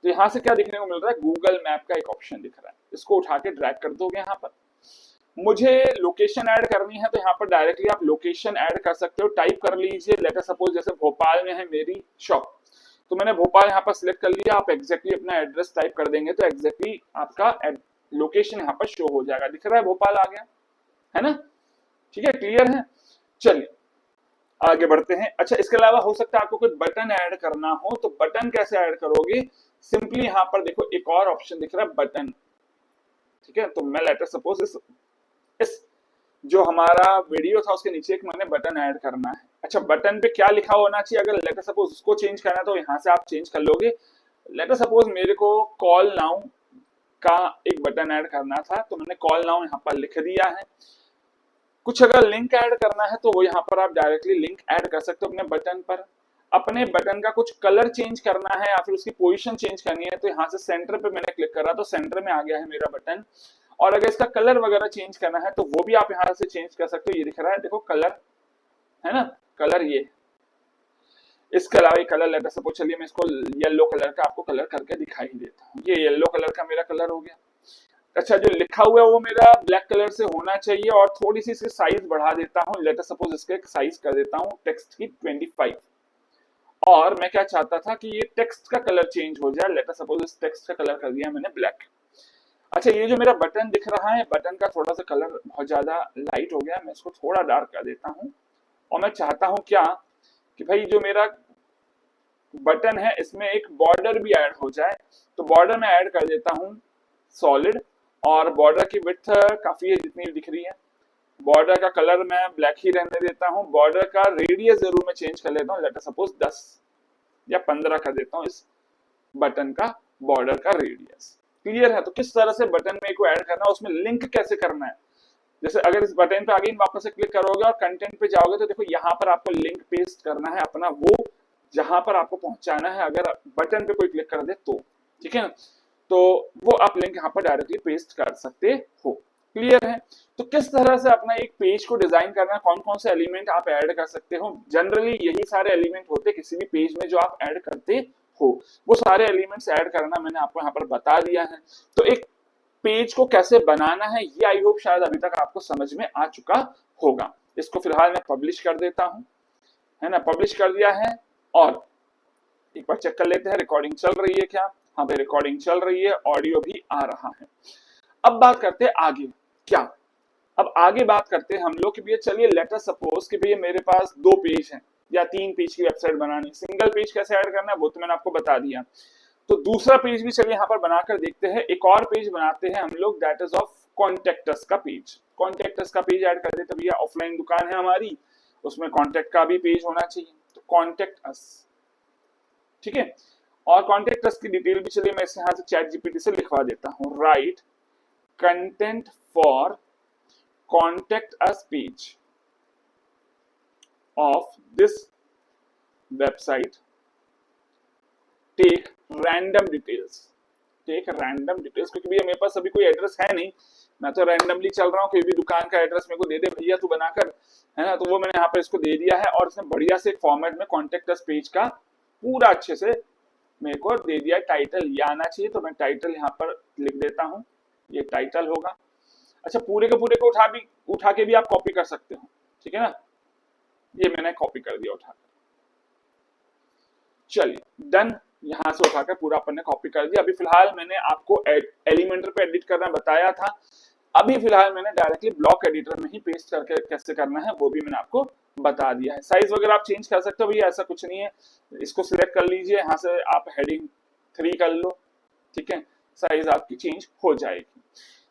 तो यहाँ से क्या दिखने को मिल रहा है, गूगल मैप का एक ऑप्शन दिख रहा है, इसको उठा के ड्रैग कर दोगे यहाँ पर। मुझे लोकेशन ऐड करनी है तो यहाँ पर डायरेक्टली आप लोकेशन ऐड कर सकते हो, टाइप कर लीजिए। लेट अस सपोज जैसे भोपाल में है मेरी शॉप, तो मैंने भोपाल यहाँ पर सिलेक्ट कर लिया, आप एग्जैक्टली अपना एड्रेस टाइप कर देंगे तो एग्जैक्टली आपका लोकेशन यहाँ पर शो हो जाएगा, दिख रहा है भोपाल आ गया, है ना। ठीक है क्लियर है। चलिए आगे बढ़ते हैं। अच्छा इसके अलावा हो सकता है आपको कोई बटन ऐड करना हो, तो बटन कैसे ऐड करोगे, सिंपली यहाँ पर देखो एक और ऑप्शन दिख रहा है बटन, ठीक है। तो मैं लेट अस सपोज इस जो हमारा वीडियो था उसके नीचे एक मैंने बटन ऐड करना है। अच्छा बटन पे क्या लिखा होना चाहिए, अगर लेट अस सपोज उसको चेंज करना है तो यहाँ से आप चेंज कर लोगे। लेट अस सपोज मेरे को कॉल नाउ का एक बटन ऐड करना था, तो मैंने कॉल नाउ यहाँ पर लिख दिया है। कुछ अगर लिंक ऐड करना है तो वो यहाँ पर आप डायरेक्टली लिंक ऐड कर सकते हो अपने बटन पर। अपने बटन का कुछ कलर चेंज करना है या फिर उसकी पोजीशन चेंज करनी है, तो यहाँ से सेंटर पे मैंने क्लिक करा तो सेंटर में आ गया है मेरा बटन। और अगर इसका कलर वगैरह चेंज करना है तो वो भी आप यहाँ से चेंज कर सकते हो, ये दिख रहा है देखो कलर है ना, कलर ये। इसके अलावा ये कलर लेटर, सपोज चलिए मैं इसको येलो कलर का आपको कलर करके दिखाई देता हूँ। ये येलो कलर का मेरा कलर हो गया। अच्छा, जो लिखा हुआ है वो मेरा ब्लैक कलर से होना चाहिए, और थोड़ी सी इसकी साइज बढ़ा देता हूँ। लेटर सपोज इसके साइज कर देता हूँ टेक्स्ट की 25। और मैं क्या चाहता था कि ये टेक्स्ट का कलर चेंज हो जाए। लेटर सपोज इस टेक्स्ट का कलर कर दिया मैंने ब्लैक। अच्छा, ये जो मेरा बटन दिख रहा है, बटन का थोड़ा सा कलर बहुत ज्यादा लाइट हो गया, मैं इसको थोड़ा डार्क कर देता हूँ। और मैं चाहता हूँ क्या कि भाई जो मेरा बटन है इसमें एक बॉर्डर भी ऐड हो जाए। तो बॉर्डर में ऐड कर देता हूँ सॉलिड, और बॉर्डर की विड्थ काफी है जितनी दिख रही है। बॉर्डर का कलर मैं ब्लैक ही रहने देता हूँ। बॉर्डर का रेडियस जरूर मैं चेंज कर लेता हूँ, लेटर सपोज 10 या 15 कर देता हूँ इस बटन का बॉर्डर का रेडियस। क्लियर है? तो किस तरह से बटन में को ऐड करना है, उसमें लिंक कैसे करना है। जैसे अगर इस बटन पे आगे वापस से क्लिक करोगे और कंटेंट पे जाओगे तो देखो यहाँ पर आपको लिंक पेस्ट करना है अपना, वो जहां पर आपको पहुंचाना है, अगर बटन पे कोई क्लिक कर दे तो। ठीक है ना, तो वो आप लिंक यहाँ पर डायरेक्टली पेस्ट कर सकते हो। क्लियर है? तो किस तरह से अपना एक पेज को डिजाइन करना है, कौन कौन से एलिमेंट आप ऐड कर सकते हो। जनरली यही सारे एलिमेंट होते हैं किसी भी पेज में जो आप ऐड करते हो, वो सारे एलिमेंट्स ऐड करना मैंने आपको यहाँ पर बता दिया है। तो एक पेज को कैसे बनाना है ये आई होप शायद अभी तक आपको समझ में आ चुका होगा। इसको फिलहाल मैं पब्लिश कर देता हूं, है ना, पब्लिश कर दिया है। और एक बार चेक कर लेते हैं रिकॉर्डिंग चल रही है क्या। हाँ भाई, रिकॉर्डिंग चल रही है, ऑडियो भी आ रहा है। अब बात करते हैं आगे क्या। अब आगे बात करते हैं हम लोग कि भैया चलिए लेटर सपोज कि भैया मेरे पास 2 पेज हैं या 3 पेज की वेबसाइट बनानी। सिंगल पेज कैसे ऐड करना है वो तो मैंने आपको बता दिया। तो दूसरा पेज भी चलिए यहाँ पर बनाकर देखते हैं। एक और पेज बनाते हैं हम लोग, that is of contact us का पेज। कॉन्टेक्ट अस का पेज ऐड कर देते भैया, ऑफलाइन दुकान है हमारी, उसमें कॉन्टेक्ट का भी पेज होना चाहिए। तो कॉन्टेक्ट अस, ठीक है। और कॉन्टेक्ट अस की डिटेल भी चलिए मैं यहाँ से चैट जीपीटी से लिखवा देता हूँ। Write content for contact us page of this website, take random details. Take random details, क्योंकि भैया मेरे पास अभी कोई एड्रेस है नहीं, मैं तो रैंडमली चल रहा हूँ। कोई भी दुकान का एड्रेस मेरे को दे दे भैया तू बनाकर, है ना, तो वो मैंने यहाँ पर इसको दे दिया है। और इसने बढ़िया से फॉर्मेट में कॉन्टेक्ट अस पेज का पूरा अच्छे से मेरे को दे दिया। टाइटल ये आना चाहिए, तो मैं टाइटल यहाँ पर लिख देता हूँ, ये टाइटल होगा। अच्छा, पूरे को उठा के भी आप कॉपी कर सकते हो, ठीक है ना। ये मैंने कॉपी कर दिया उठाकर, चलिए डन। यहां से उठाकर पूरा अपन ने कॉपी कर दिया। अभी फिलहाल मैंने आपको एलिमेंटर पे एडिट करना बताया था, अभी फिलहाल मैंने डायरेक्टली ब्लॉक एडिटर में ही पेस्ट करके कैसे करना है वो भी मैंने आपको बता दिया है। साइज वगैरह आप चेंज कर सकते हो भैया, ऐसा कुछ नहीं है। इसको सिलेक्ट कर लीजिए, यहाँ से आप हेडिंग 3 कर लो, ठीक है, साइज आपकी चेंज हो जाएगी।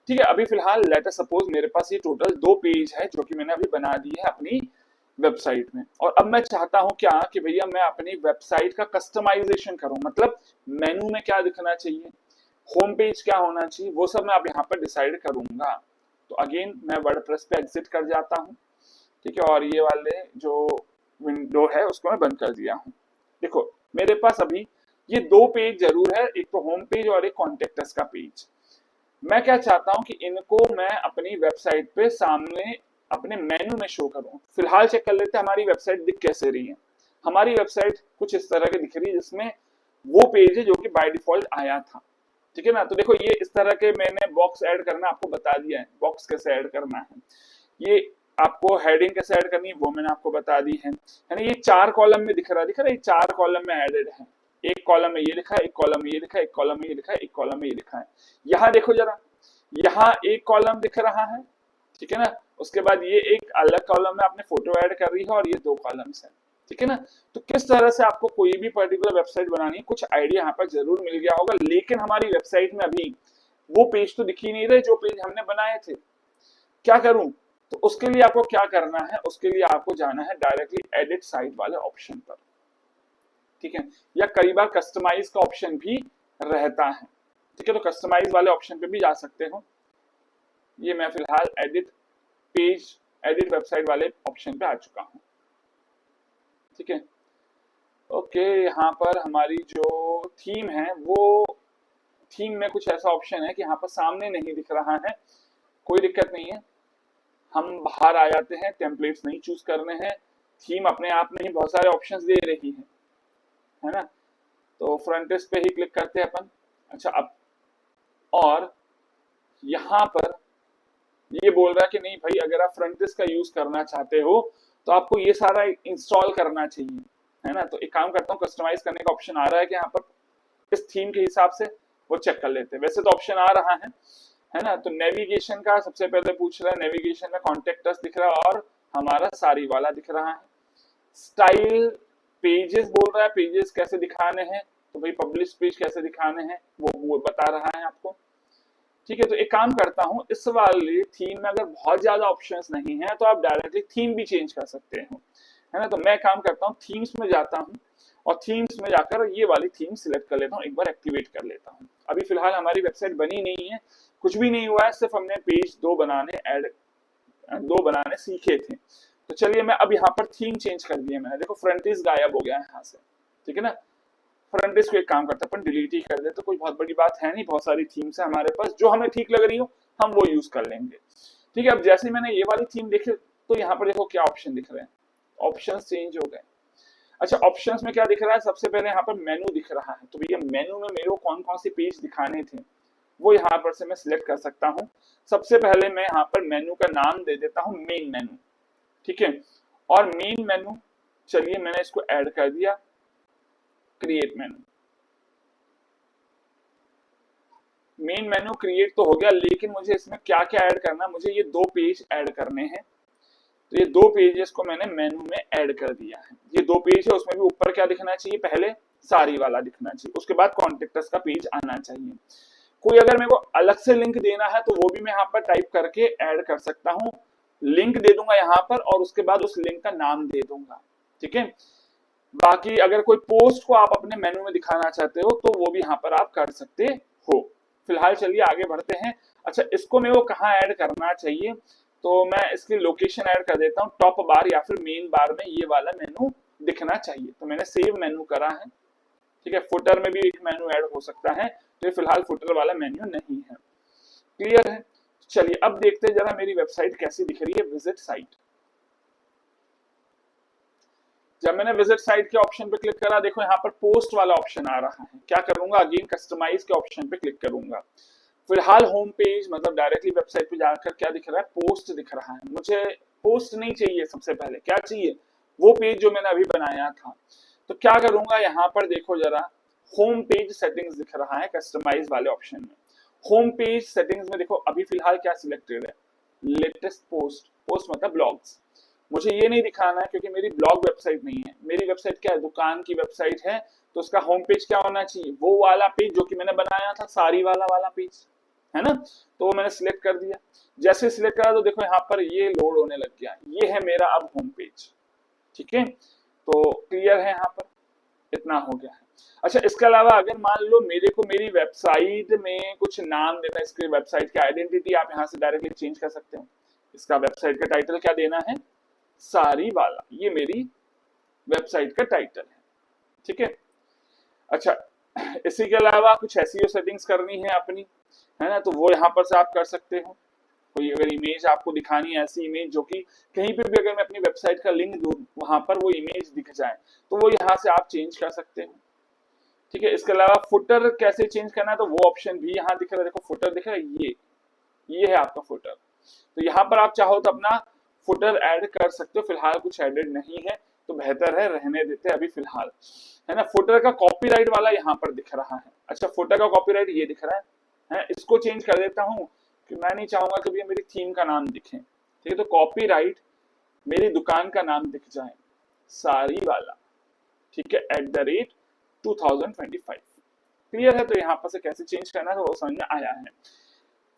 ठीक है, अभी फिलहाल लेटर सपोज मेरे पास ये टोटल 2 पेज है जो कि मैंने अभी बना दी है अपनी वेबसाइट में। और अब मैं चाहता हूं क्या कि भैया मैं अपनी वेबसाइट का कस्टमाइजेशन करूं, मतलब मेनू में क्या दिखना चाहिए, होम पेज क्या होना चाहिए, वो सब मैं अब यहाँ पर डिसाइड करूंगा। तो अगेन मैं वर्डप्रेस पे एग्जिट कर जाता हूँ, ठीक है, और ये वाले जो विंडो है उसको मैं बंद कर दिया हूँ। देखो मेरे पास अभी ये 2 पेज जरूर है, एक तो होम पेज और एक कॉन्टेक्ट अस का पेज। मैं क्या चाहता हूं कि इनको मैं अपनी वेबसाइट पे सामने अपने मेनू में शो करूं। फिलहाल चेक कर लेते हैं हमारी वेबसाइट दिख कैसे रही है। हमारी वेबसाइट कुछ इस तरह की दिख रही है, जिसमें वो पेज है जो कि बाय डिफॉल्ट आया था, ठीक है ना। तो देखो ये इस तरह के मैंने बॉक्स ऐड करना आपको बता दिया है, बॉक्स कैसे ऐड करना है, ये आपको हेडिंग कैसे ऐड करनी है वो मैंने आपको बता दी है ना। ये 4 कॉलम में दिख रहा है, ये 4 कॉलम में एडेड है। एक कॉलम में ये लिखा है, एक कॉलम में ये लिखा है, एक कॉलम में ये लिखा है, एक कॉलम में ये लिखा है। यहाँ देखो जरा, यहाँ एक कॉलम दिख रहा है, ठीक है ना। उसके बाद ये एक अलग कॉलम में आपने फोटो ऐड कर रही है, और ये 2 कॉलम्स है, ठीक है ना। तो किस तरह से आपको कोई भी पर्टिकुलर वेबसाइट बनानी है, कुछ आइडिया यहाँ पर जरूर मिल गया होगा। लेकिन हमारी वेबसाइट में अभी वो पेज तो दिख ही नहीं रहे जो पेज हमने बनाए थे। क्या करूं, तो उसके लिए आपको क्या करना है, उसके लिए आपको जाना है डायरेक्टली एडिट साइट वाले ऑप्शन पर, ठीक है, या कई बार कस्टमाइज का ऑप्शन भी रहता है, ठीक है। तो कस्टमाइज वाले ऑप्शन पे भी जा सकते हो। ये मैं फिलहाल एडिट पेज, एडिट वेबसाइट वाले ऑप्शन पे आ चुका हूं, ठीक है। ओके, यहाँ पर हमारी जो थीम है वो थीम में कुछ ऐसा ऑप्शन है कि यहाँ पर सामने नहीं दिख रहा है, कोई दिक्कत नहीं है। हम बाहर आ जाते हैं, टेम्पलेट्स नहीं चूज करने हैं, थीम अपने आप में ही बहुत सारे ऑप्शंस दे रही है ना। तो फ्रंटिस पे ही क्लिक करते हैं अपन। अच्छा, अब और यहाँ पर ये बोल रहा है कि नहीं भाई, अगर आप फ्रंटिस का यूज करना चाहते हो तो आपको ये सारा इंस्टॉल करना चाहिए, है ना। तो एक काम करता हूँ, कस्टमाइज करने का ऑप्शन आ रहा है कि यहाँ पर इस थीम के हिसाब से वो चेक कर लेते हैं। वैसे तो ऑप्शन आ रहा है ना। तो नेविगेशन का सबसे पहले पूछ रहा है, नेविगेशन में कॉन्टेक्ट अस दिख रहा है और हमारा सारी वाला दिख रहा है। स्टाइल पेजेस बोल रहा है, पेजेस कैसे दिखाने हैं, तो भाई पब्लिश पेज कैसे दिखाने हैं वो बता रहा है आपको। ठीक है, तो एक काम करता हूँ, इस वाली थीम में अगर बहुत ज्यादा ऑप्शंस नहीं है तो आप डायरेक्टली थीम भी चेंज कर सकते हो, है ना। तो मैं काम करता हूँ, थीम्स में जाता हूँ और थीम्स में जाकर ये वाली थीम सिलेक्ट कर लेता हूँ, एक बार एक्टिवेट कर लेता हूँ। अभी फिलहाल हमारी वेबसाइट बनी नहीं है, कुछ भी नहीं हुआ है, सिर्फ हमने पेज दो बनाने सीखे थे। तो चलिए, मैं अब यहाँ पर थीम चेंज कर दिया मैंने, देखो फ्रंटिस गायब हो गया है यहाँ से, ठीक है ना। फ्रंटिस को एक काम करते हैं, अपन डिलीट ही कर देते, तो कोई बहुत बड़ी बात है नहीं, बहुत सारी थीम्स है हमारे पास, जो हमें ठीक लग रही हो हम वो यूज कर लेंगे। ठीक है, अब जैसे ही मैंने ये वाली थीम देखी तो यहाँ पर देखो क्या ऑप्शन दिख रहे हैं, ऑप्शंस चेंज हो गए। अच्छा, ऑप्शंस में क्या दिख रहा है, सबसे पहले यहाँ पर मेनू दिख रहा है। तो भैया मेनू में मेरे को कौन कौन से पेज दिखाने थे वो यहाँ पर से मैं सिलेक्ट कर सकता हूँ। सबसे पहले मैं यहाँ पर मेनू का नाम दे देता हूँ मेन मेनू, ठीक है। और मेन मेनू, चलिए मैंने इसको ऐड कर दिया, क्रिएट मेनू। मेन मेनू क्रिएट तो हो गया, लेकिन मुझे इसमें क्या क्या ऐड करना है, मुझे ये 2 पेज ऐड करने हैं। तो ये 2 पेजेस को मैंने मेनू में ऐड कर दिया है। ये 2 पेज है, उसमें भी ऊपर क्या दिखना चाहिए, पहले सारी वाला दिखना चाहिए, उसके बाद कॉन्टेक्टस का पेज आना चाहिए। कोई अगर मेरे को अलग से लिंक देना है तो वो भी मैं यहाँ पर टाइप करके ऐड कर सकता हूँ, लिंक दे दूंगा यहाँ पर और उसके बाद उस लिंक का नाम दे दूंगा, ठीक है। बाकी अगर कोई पोस्ट को आप अपने मेनू में दिखाना चाहते हो तो वो भी यहाँ पर आप कर सकते हो। फिलहाल चलिए आगे बढ़ते हैं। अच्छा, इसको मेरे को कहाँ ऐड करना चाहिए, तो मैं इसकी लोकेशन ऐड कर देता हूँ, टॉप बार या फिर मेन बार में ये वाला मेनू दिखना चाहिए। तो मैंने सेव मेनू करा है, ठीक है। फुटर में भी एक मेनू ऐड हो सकता है, तो ये फिलहाल फुटर वाला मेन्यू नहीं है। क्लियर है। चलिए अब देखते हैं जरा मेरी वेबसाइट कैसी दिख रही है, विजिट साइट। जब मैंने विजिट साइट के ऑप्शन पे क्लिक करा, देखो यहाँ पर पोस्ट वाला ऑप्शन आ रहा है। क्या करूंगा, अगेन कस्टमाइज के ऑप्शन पे क्लिक करूंगा। फिलहाल होम पेज मतलब डायरेक्टली वेबसाइट पे जाकर क्या दिख रहा है, पोस्ट दिख रहा है। मुझे पोस्ट नहीं चाहिए, सबसे पहले क्या चाहिए, वो पेज जो मैंने अभी बनाया था। तो क्या करूंगा, यहाँ पर देखो जरा, होम पेज सेटिंग्स दिख रहा है कस्टमाइज वाले ऑप्शन में। होम पेज सेटिंग्स में देखो अभी फिलहाल क्या सिलेक्टेड है, लेटेस्ट पोस्ट। पोस्ट मतलब ब्लॉग्स। मुझे ये नहीं दिखाना है क्योंकि मेरी ब्लॉग वेबसाइट नहीं है, मेरी वेबसाइट क्या है, दुकान की वेबसाइट है। तो उसका होम पेज क्या होना चाहिए, वो वाला पेज जो कि मैंने बनाया था, सारी वाला पेज, है ना। तो वो मैंने सिलेक्ट कर दिया। जैसे सिलेक्ट करा तो देखो यहाँ पर ये लोड होने लग गया, ये है मेरा अब होम पेज, ठीक है। तो क्लियर है, यहाँ पर इतना हो गया है। अच्छा, इसके अलावा अगर मान लो मेरे को मेरी वेबसाइट में कुछ नाम देना है, इसके वेबसाइट की आइडेंटिटी आप यहाँ से डायरेक्टली चेंज कर सकते हो। इसका वेबसाइट का टाइटल क्या देना है, सारी वाला, ये मेरी वेबसाइट का टाइटल है, ठीक है। अच्छा, इसी के अलावा कुछ एसईओ सेटिंग्स करनी है अपनी, है ना, तो वो यहाँ पर से आप कर सकते हो। कोई अगर इमेज आपको दिखानी है, ऐसी इमेज जो कि कहीं पे भी अगर मैं अपनी वेबसाइट का लिंक दूं वहां पर वो इमेज दिख जाए, तो वो यहाँ से आप चेंज कर सकते हो, ठीक है। इसके अलावा फुटर कैसे चेंज करना है, तो वो ऑप्शन भी यहाँ दिख रहा है। देखो फुटर दिख रहा है, ये है आपका फुटर। तो यहाँ पर आप चाहो तो अपना फुटर ऐड कर सकते हो, फिलहाल कुछ एडेड नहीं है तो बेहतर है रहने देते हैं अभी फिलहाल, है ना। फुटर का कॉपीराइट वाला यहाँ पर दिख रहा है। अच्छा, फुटर का कॉपीराइट ये दिख रहा है, इसको चेंज कर देता हूँ कि मैं नहीं चाहूंगा कि भैया मेरी थीम का नाम दिखे, ठीक है। तो कॉपीराइट मेरी दुकान का नाम दिख जाए, सारी वाला, ठीक है, @2025। क्लियर है। तो यहाँ पर से कैसे चेंज करना है तो वो समझ में आया है।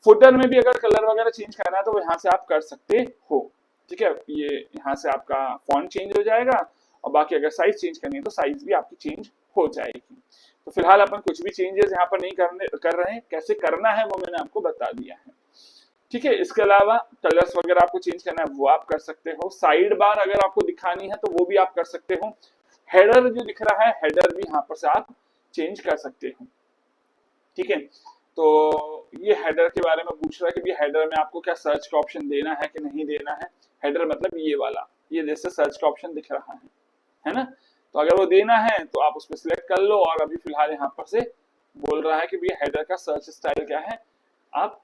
फुटर में भी अगर कलर वगैरह चेंज करना है तो यहाँ से आप कर सकते हो, ठीक है। ये यहाँ से आपका फॉन्ट चेंज हो जाएगा और बाकी अगर साइज चेंज करनी है तो साइज भी आपकी चेंज हो जाएगी। तो फिलहाल अपन कुछ भी चेंजेस यहाँ पर नहीं कर रहे हैं, कैसे करना है वो मैंने आपको बता दिया है, ठीक है। इसके अलावा कलर्स वगैरह आपको चेंज करना है वो आप कर सकते हो। साइड बार अगर आपको दिखानी है तो वो भी आप कर सकते हो। हेडर जो दिख रहा है, हेडर भी यहाँ पर से आप चेंज कर सकते हो, ठीक है। तो ये हेडर के बारे में पूछ रहा है कि भी हेडर में आपको क्या सर्च का ऑप्शन देना है कि नहीं देना है। हेडर मतलब ये वाला, ये जैसे सर्च का ऑप्शन दिख रहा है ना। तो अगर वो देना है तो आप उस पर सिलेक्ट कर लो, और अभी फिलहाल यहाँ पर से बोल रहा है कि भैया हेडर का सर्च स्टाइल क्या है, आप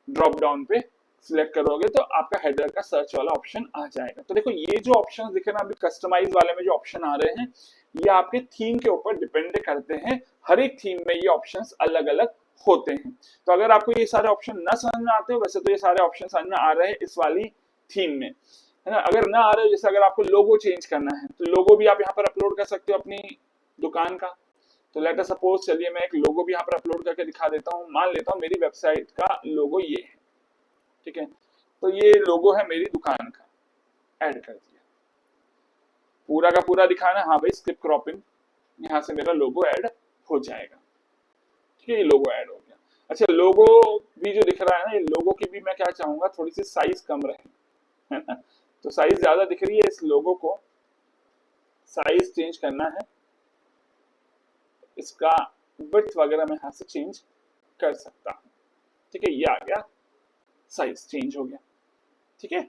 ड्रॉप डाउन पे सिलेक्ट करोगे तो आपका हेडर का सर्च वाला ऑप्शन आ जाएगा। तो देखो ये जो ऑप्शन दिखे ना अभी कस्टमाइज वाले में जो ऑप्शन आ रहे हैं, ये आपके थीम के ऊपर डिपेंड करते हैं। हर एक थीम में ये ऑप्शंस अलग अलग होते हैं। तो अगर आपको ये सारे ऑप्शन ना समझ में आते हो, वैसे तो ये सारे ऑप्शन समझ में आ रहे हैं इस वाली थीम में, है ना। अगर ना आ रहे हो, जैसे अगर आपको लोगो चेंज करना है तो लोगो भी आप यहाँ पर अपलोड कर सकते हो अपनी दुकान का। तो लेट अस सपोज, चलिए मैं एक लोगो भी यहाँ पर अपलोड करके दिखा देता हूँ। मान लेता हूँ मेरी वेबसाइट का लोगो ये है, ठीक है। तो ये लोगो है मेरी दुकान का, ऐड कर दिया। पूरा का पूरा दिखाना, हाँ भाई स्किप क्रॉपिंग, यहाँ से मेरा लोगो ऐड हो जाएगा, ठीक है। ये लोगो ऐड हो गया। अच्छा, लोगो भी जो दिख रहा है ना, ये लोगो की भी मैं क्या चाहूंगा, थोड़ी सी साइज कम रहे, है ना। तो साइज ज्यादा दिख रही है, इस लोगो को साइज चेंज करना है, इसका विड्थ वगैरह मैं यहाँ से चेंज कर सकता हूँ, ठीक है। ये आ गया, साइज चेंज हो गया, ठीक है।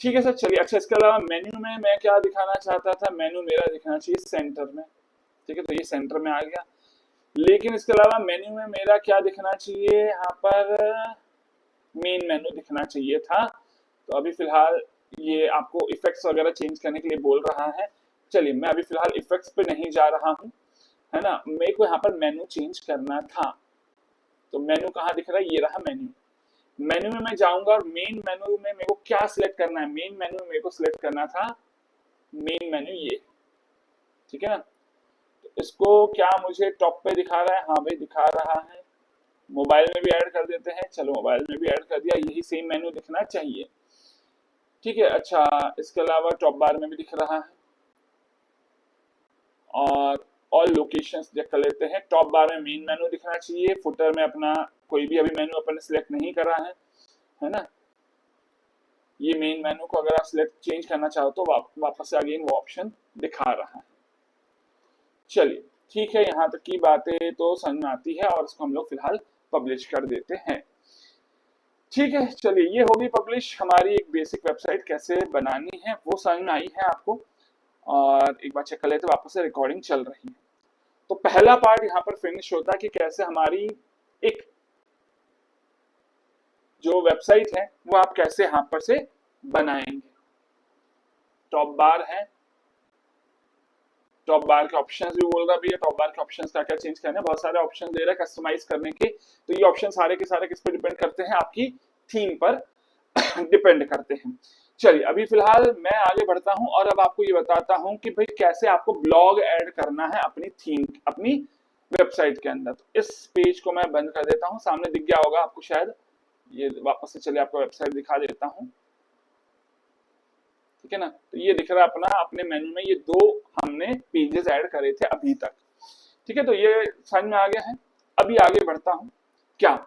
ठीक है सर, चलिए। अच्छा, इसके अलावा मेन्यू में मैं क्या दिखाना चाहता था, मेन्यू मेरा दिखना चाहिए सेंटर में, ठीक है। तो ये सेंटर में आ गया। लेकिन इसके अलावा मेन्यू में मेरा क्या दिखना चाहिए, यहाँ पर मेन मेन्यू दिखना चाहिए था। तो अभी फिलहाल ये आपको इफेक्ट्स वगैरह चेंज करने के लिए बोल रहा है। चलिए, मैं अभी फिलहाल इफेक्ट्स पे नहीं जा रहा हूँ, है ना। मेरे को यहाँ पर मेन्यू चेंज करना था। तो मेन्यू कहाँ दिख रहा है, ये रहा मेन्यू। मेन्यू में मैं जाऊंगा और मेन मेन्यू में मेरे को क्या सिलेक्ट करना है, मेन मेन्यू में मेरे को सिलेक्ट करना था मेन मेन्यू ये, ठीक है ना। तो इसको क्या मुझे टॉप पे दिखा रहा है, हाँ भाई दिखा रहा है। मोबाइल में भी ऐड कर देते हैं, चलो मोबाइल में भी ऐड कर दिया, यही सेम मेन्यू दिखना चाहिए, ठीक है। अच्छा, इसके अलावा टॉप बार में भी दिख रहा है, और ऑल लोकेशंस चेक कर लेते हैं। टॉप बार में मेन मेन्यू दिखना चाहिए, फुटर में अपना कोई भी अभी मेन्यू अपन सिलेक्ट नहीं करा है ना। ये मेन मेन्यू को अगर आप सिलेक्ट चेंज करना चाहो तो वापस से अगेन वो ऑप्शन दिखा रहा है। चलिए ठीक है, यहाँ तक की बातें तो समझ में आती है, और इसको हम लोग फिलहाल पब्लिश कर देते हैं। ठीक है, चलिए ये होगी पब्लिश। हमारी एक बेसिक वेबसाइट कैसे बनानी है वो समझ में आई है आपको, और एक बार चेक कर लेते वापस से रिकॉर्डिंग चल रही है। तो पहला पार्ट यहाँ पर फिनिश होता है कि कैसे हमारी एक जो वेबसाइट है वो आप कैसे यहाँ पर से बनाएंगे। टॉप बार है, टॉप बार के ऑप्शंस भी बोल रहा है भैया, टॉप बार के ऑप्शंस क्या क्या चेंज करने हैं, बहुत सारे ऑप्शन दे रहा है कस्टमाइज करने के। तो ये ऑप्शन सारे के सारे किस पे डिपेंड करते हैं, आपकी थीम पर डिपेंड करते हैं। चलिए अभी फिलहाल मैं आगे बढ़ता हूं और अब आपको ये बताता हूं कि भाई कैसे आपको ब्लॉग ऐड करना है अपनी थीम, अपनी वेबसाइट के अंदर। तो इस पेज को मैं बंद कर देता हूं, सामने दिख गया होगा आपको शायद। ये वापस से चलिए आपको वेबसाइट दिखा देता हूं, ठीक है ना। तो ये दिख रहा है अपना, अपने मेन्यू में ये दो हमने पेजेस ऐड करे थे अभी तक, ठीक है। तो ये समझ में आ गया है। अभी आगे बढ़ता हूं, क्या